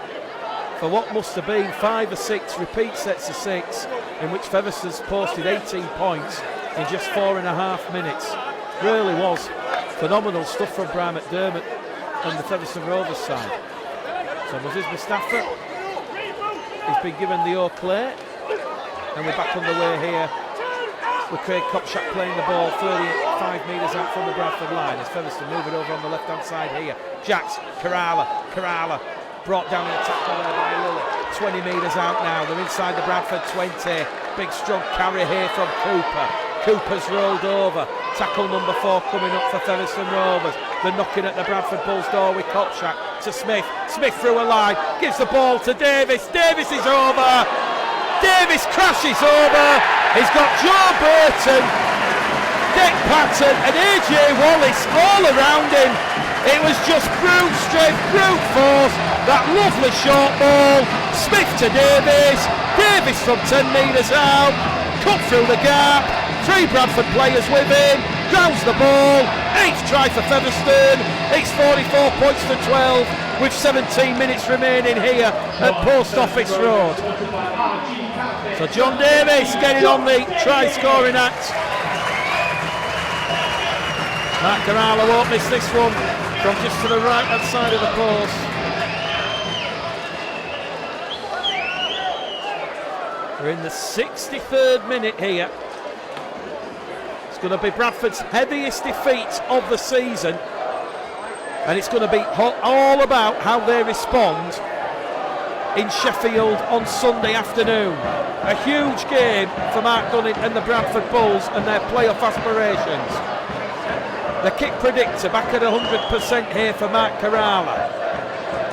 for what must have been 5 or 6 repeat sets of 6, in which Featherstone's posted 18 points in just 4.5 minutes. Really was phenomenal stuff from Brian McDermott and the Featherstone Rovers side. So Moses Mustafa, he's been given the O'Clay, and we're back underway here with Craig Kopchak playing the ball 35 metres out from the Bradford line as Featherstone move it over on the left hand side here. Jacks, Kerala brought down in a tackle there by Lilly. 20 metres out now, they're inside the Bradford 20. Big strong carry here from Cooper. Cooper's rolled over. Tackle number 4 coming up for Featherstone Rovers. They're knocking at the Bradford Bulls door with Kopchak to Smith. Smith through a line, gives the ball to Davis. Davis is over. Davis crashes over. He's got Joe Burton, Dick Patton and AJ Wallace all around him. It was just brute strength, brute force. That lovely short ball. Smith to Davis. Davis from 10 metres out. Cut through the gap. 3 Bradford players with him. Grounds the ball. 8th try for Featherstone. It's 44 points to 12 with 17 minutes remaining here at Post Office Road. So John Davis getting on the try scoring act. Mark Kerala won't miss this one from just to the right hand side of the post. We're in the 63rd minute here. It's going to be Bradford's heaviest defeat of the season, and it's going to be all about how they respond in Sheffield on Sunday afternoon. A huge game for Mark Dunning and the Bradford Bulls and their playoff aspirations. The kick predictor back at 100% here for Mark Kerala.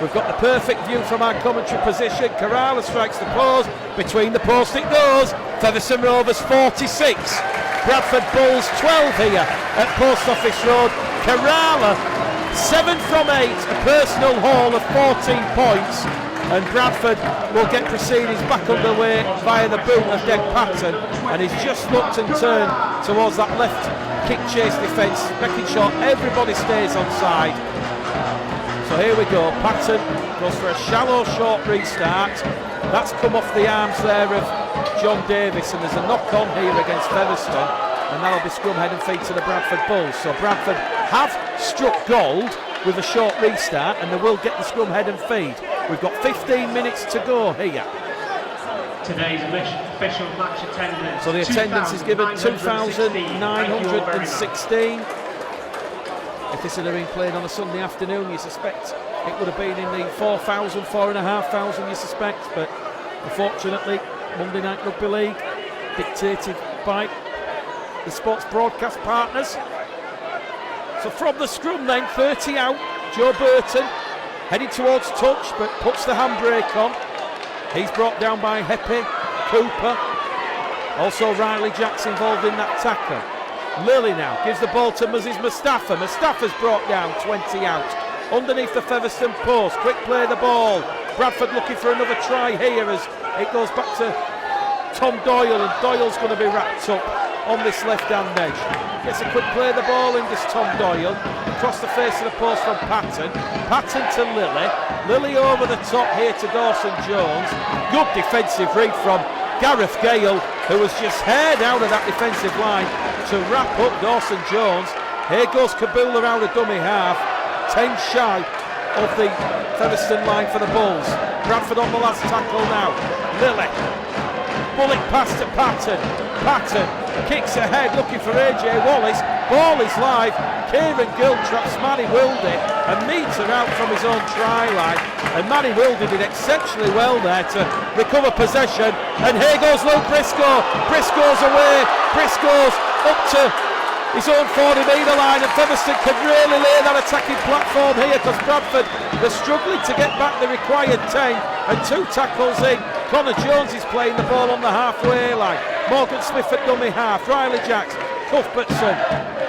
We've got the perfect view from our commentary position. Kerala strikes the post. Between the post it goes. Featherstone Rovers 46. Bradford Bulls 12 here at Post Office Road. Kerala 7 from 8. A personal haul of 14 points. And Bradford will get proceedings back underway via the boot of Dick Patton, and he's just looked and turned towards that left kick chase defence, making sure everybody stays on side. So here we go. Patton goes for a shallow short restart. That's come off the arms there of John Davis, and there's a knock on here against Featherstone, and that'll be scrum head and feet to the Bradford Bulls. So Bradford have struck gold with a short restart, and they will get the scrum head and feed. We've got 15 minutes to go here. Today's official match attendance. So the attendance is given 2,916. If this had been played on a Sunday afternoon, you suspect it would have been in the 4,000, 4,500 you suspect, but unfortunately Monday Night Rugby League, dictated by the sports broadcast partners. So from the scrum then, 30 out, Joe Burton heading towards touch but puts the handbrake on. He's brought down by Heppy, Cooper, also Riley Jackson involved in that tackle. Lilly now gives the ball to Moses Mustafa. Mustafa's brought down, 20 out. Underneath the Featherstone post, quick play the ball. Bradford looking for another try here as it goes back to Tom Doyle, and Doyle's going to be wrapped up on this left-hand edge. Gets a quick play the ball in, does Tom Doyle. Across the face of the post from Patton. Patton to Lilly. Lilly over the top here to Dawson Jones. Good defensive read from Gareth Gale, who was just haired out of that defensive line to wrap up Dawson Jones. Here goes Kabula out of dummy half. 10 shy of the Featherstone line for the Bulls. Bradford on the last tackle now. Lilly. Bullet pass to Patton. Patton kicks ahead looking for AJ Wallace. Ball is live. Kieran Gill traps Manny Wildy a metre out from his own try line. And Manny Wildy did exceptionally well there to recover possession. And here goes Luke Briscoe. Briscoe's away. Briscoe's up to his own 40-metre line, and Featherstone could really lay that attacking platform here because Bradford are struggling to get back the required 10, and 2 tackles in. Connor Jones is playing the ball on the halfway line. Morgan Smith at dummy half. Riley Jacks, Cuthbertson,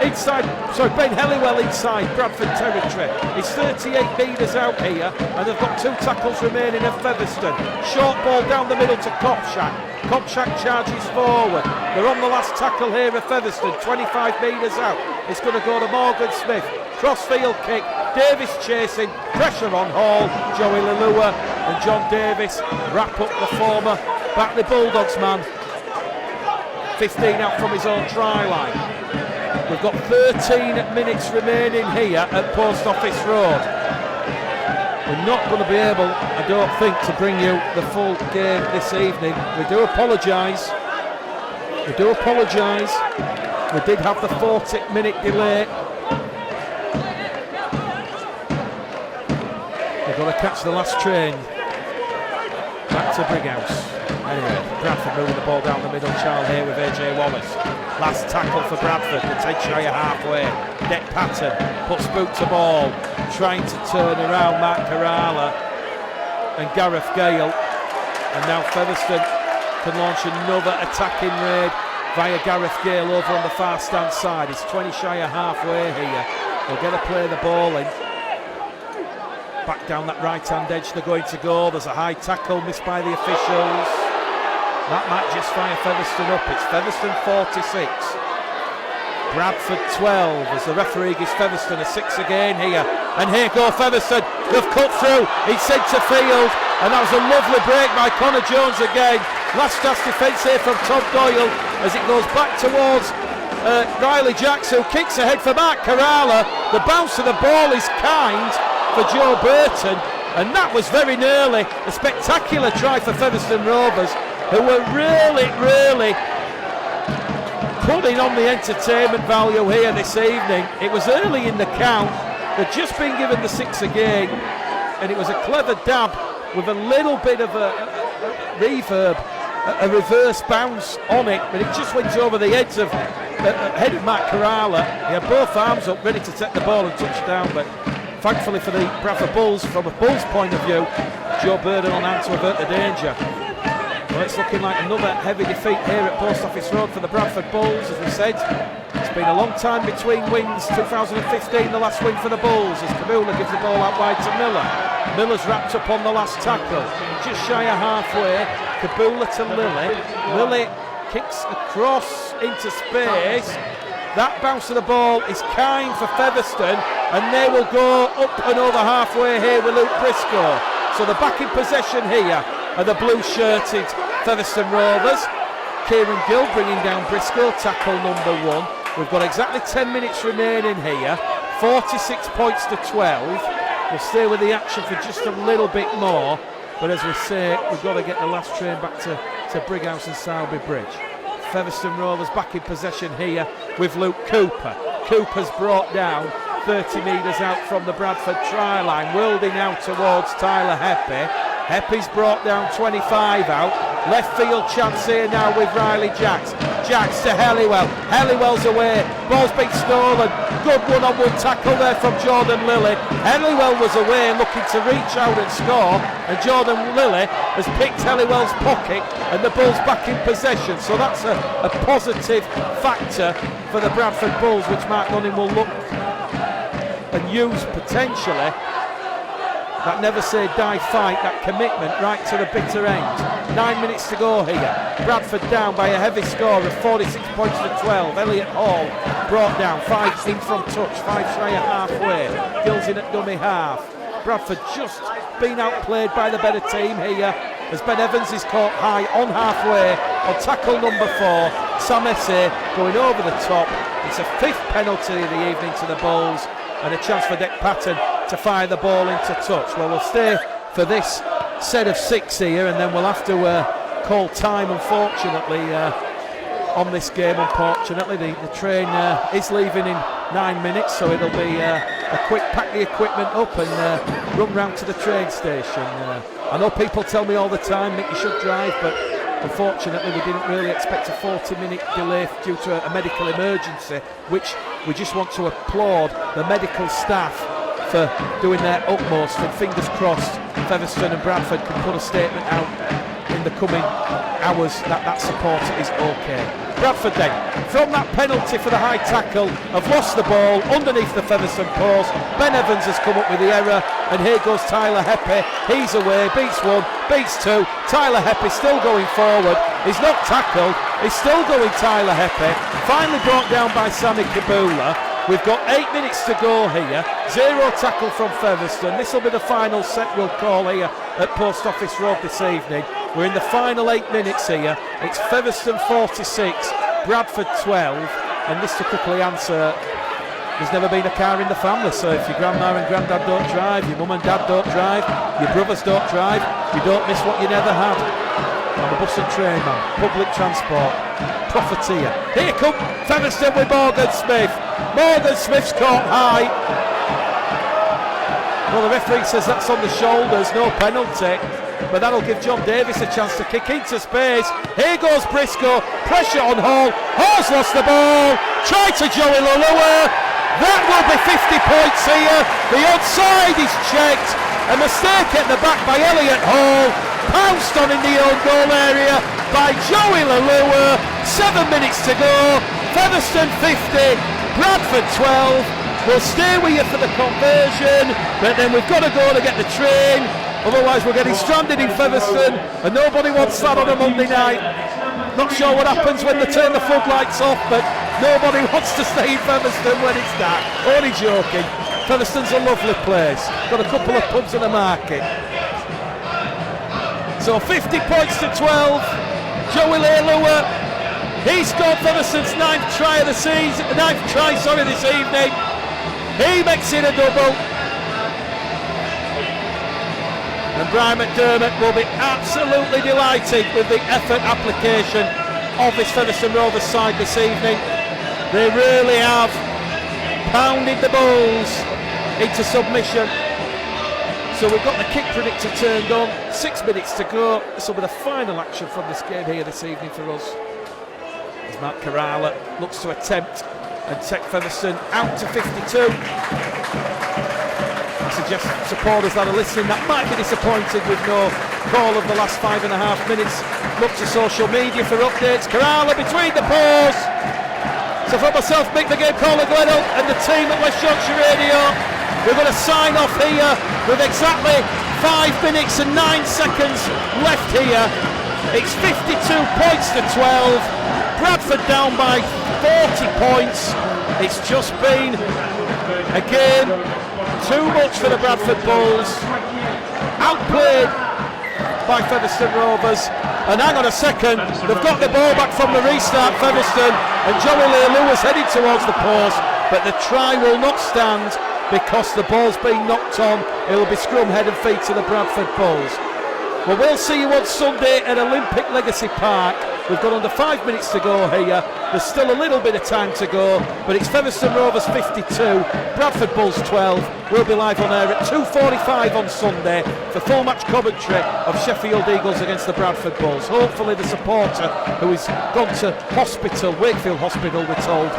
Ben Helliwell inside Bradford territory. He's 38 metres out here, and they've got 2 tackles remaining of Featherstone. Short ball down the middle to Kopchak. Kopchak charges forward. They're on the last tackle here of Featherstone, 25 metres out. It's going to go to Morgan Smith. Crossfield kick. Davis chasing. Pressure on Hall. Joey Lalua and John Davis wrap up the former Batley Bulldogs man. 15 out from his own try line. We've got 13 minutes remaining here at Post Office Road. We're not going to be able, I don't think, to bring you the full game this evening. We do apologise. We do apologise. We did have the 40-minute delay. We've got to catch the last train back to Brighouse. Anyway, Bradford moving the ball down the middle. Charles here with AJ Wallace. Last tackle for Bradford. The 10 shy of halfway. Deck Patton puts boot to ball, trying to turn around Mark Kerala and Gareth Gale. And now Featherstone can launch another attacking raid via Gareth Gale over on the far stand side. It's 20 shy of halfway here. They'll get to play the ball in. Back down that right hand edge they're going to go. There's a high tackle missed by the officials. That might just fire Featherstone up. It's Featherstone 46, Bradford 12 as the referee gives Featherstone a 6 again here. And here go Featherstone. They've cut through. He's sent to field. And that was a lovely break by Connor Jones again. Last chance defence here from Tom Doyle as it goes back towards Riley Jacks, who kicks ahead for Mark Kerala. The bounce of the ball is kind for Joe Burton. And that was very nearly a spectacular try for Featherstone Rovers, who were really putting on the entertainment value here this evening. It was early in the count. They'd just been given the 6 again, and it was a clever dab with a little bit of a reverb, a reverse bounce on it, but it just went over the head of Mark Kerala. He had both arms up ready to take the ball and touch down, but thankfully for the Bradford Bulls, from a Bulls point of view, Joe Burden on hand to avert the danger. Well, it's looking like another heavy defeat here at Post Office Road for the Bradford Bulls, as we said. It's been a long time between wins. 2015, the last win for the Bulls, as Kabula gives the ball out wide to Miller. Miller's wrapped up on the last tackle, just shy of halfway. Kabula to Lilly. Lilly kicks across into space. That bounce of the ball is kind for Featherstone, and they will go up and over halfway here with Luke Briscoe. So the back in possession here are the blue-shirted Featherstone Rovers. Kieran Gill bringing down Briscoe, tackle number 1. We've got exactly 10 minutes remaining here, 46 points to 12. We'll stay with the action for just a little bit more, but as we say, we've got to get the last train back to Brighouse and Sowerby Bridge. Featherstone Rovers back in possession here with Luke Cooper. Cooper's brought down 30 metres out from the Bradford try line. Wildy now towards Tyler Heppy. Heppy's brought down 25 out. Left field chance here now with Riley Jacks. Jacks to Helliwell. Helliwell's away. Ball's been stolen. Good one-on-one tackle there from Jordan Lilly. Helliwell was away looking to reach out and score, and Jordan Lilly has picked Helliwell's pocket, and the Bulls back in possession. So that's a positive factor for the Bradford Bulls, which Mark Gunning will look and use potentially. That never say die fight, that commitment right to the bitter end. 9 minutes to go here. Bradford down by a heavy score of 46 points to 12. Elliot Hall brought down, 5 in from touch, 5 shy of halfway. Gills in at dummy half. Bradford just been outplayed by the better team here, as Ben Evans is caught high on halfway on tackle number 4. Sam Essay going over the top. It's a 5th penalty of the evening to the Bulls, and a chance for Deck Patton to fire the ball into touch. Well, we'll stay for this set of 6 here, and then we'll have to call time, unfortunately, on this game. Unfortunately, the train is leaving in 9 minutes, so it'll be a quick pack the equipment up and run round to the train station. I know people tell me all the time, Mick, you should drive, but unfortunately we didn't really expect a 40-minute delay due to a medical emergency, which we just want to applaud the medical staff for doing their utmost, and fingers crossed Featherstone and Bradford can put a statement out in the coming hours that support is okay. Bradford then, from that penalty for the high tackle, have lost the ball underneath the Featherstone post. Ben Evans has come up with the error, and here goes Tyler Heppy. He's away, beats one, beats two. Tyler Heppy still going forward. He's not tackled, he's still going, Tyler Heppy. Finally brought down by Sammy Kabula. We've got 8 minutes to go here. 0 tackle from Featherstone. This will be the final set we'll call here at Post Office Road this evening. We're in the final 8 minutes here. It's Featherstone 46, Bradford 12. And just to quickly answer, there's never been a car in the family, so if your grandma and granddad don't drive, your mum and dad don't drive, your brothers don't drive, you don't miss what you never had. I'm a bus and train man, public transport, profiteer. Here come Featherstone with Morgan Smith. Morgan Smith's caught high. Well, the referee says that's on the shoulders, no penalty. But that'll give John Davis a chance to kick into space. Here goes Briscoe, pressure on Hall. Hall's lost the ball. Try to Joey Lulua. That will be 50 points here. The onside is checked. A mistake at the back by Elliot Hall. Pounced on in the own goal area by Joey Lulua. 7 minutes to go. Featherstone 50, Bradford 12. We'll stay with you for the conversion, but then we've got to go to get the train. Otherwise we're getting stranded in Featherstone, and nobody wants that on a Monday night. Not sure what happens when they turn the floodlights off, but nobody wants to stay in Featherstone when it's dark. Only joking. Featherstone's a lovely place. Got a couple of pubs and a market. So 50 points to 12. Joey Lulua, he scored Featherstone's ninth try this evening. He makes it a double. And Brian McDermott will be absolutely delighted with the effort application of this Featherstone Rovers side this evening. They really have pounded the Bulls into submission. So we've got the kick predictor turned on. 6 minutes to go. This will be the final action from this game here this evening for us. As Matt Kerala looks to attempt and take Featherstone out to 52. I suggest supporters that are listening that might be disappointed with no call of the last 5.5 minutes. Look to social media for updates. Kerala between the posts. So for myself, Mick the Game Caller Glenelg and the team at West Yorkshire Radio, we're going to sign off here with exactly 5 minutes and 9 seconds left here. It's 52 points to 12. Bradford down by 40 points. It's just been a game too much for the Bradford Bulls. Outplayed by Featherstone Rovers. And hang on a second, they've got the ball back from the restart, Featherstone, and Joey Lulua's heading towards the post, but the try will not stand because the ball's been knocked on. It'll be scrum, head and feet to the Bradford Bulls. Well, we'll see you on Sunday at Olympic Legacy Park. We've got under 5 minutes to go here. There's still a little bit of time to go, but it's Featherstone Rovers 52, Bradford Bulls 12. We'll be live on air at 2:45 on Sunday for full match commentary of Sheffield Eagles against the Bradford Bulls. Hopefully the supporter who has gone to hospital, Wakefield Hospital we're told,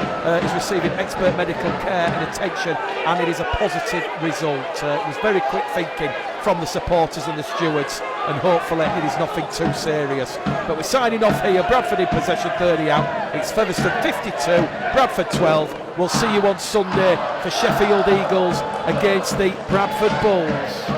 is receiving expert medical care and attention, and it is a positive result. It was very quick thinking from the supporters and the stewards, and hopefully it is nothing too serious. But we're signing off here. Bradford in possession, 30 out. It's Featherstone 52, Bradford 12. We'll see you on Sunday for Sheffield Eagles against the Bradford Bulls.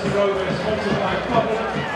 to Rovers, sponsored by Bradford.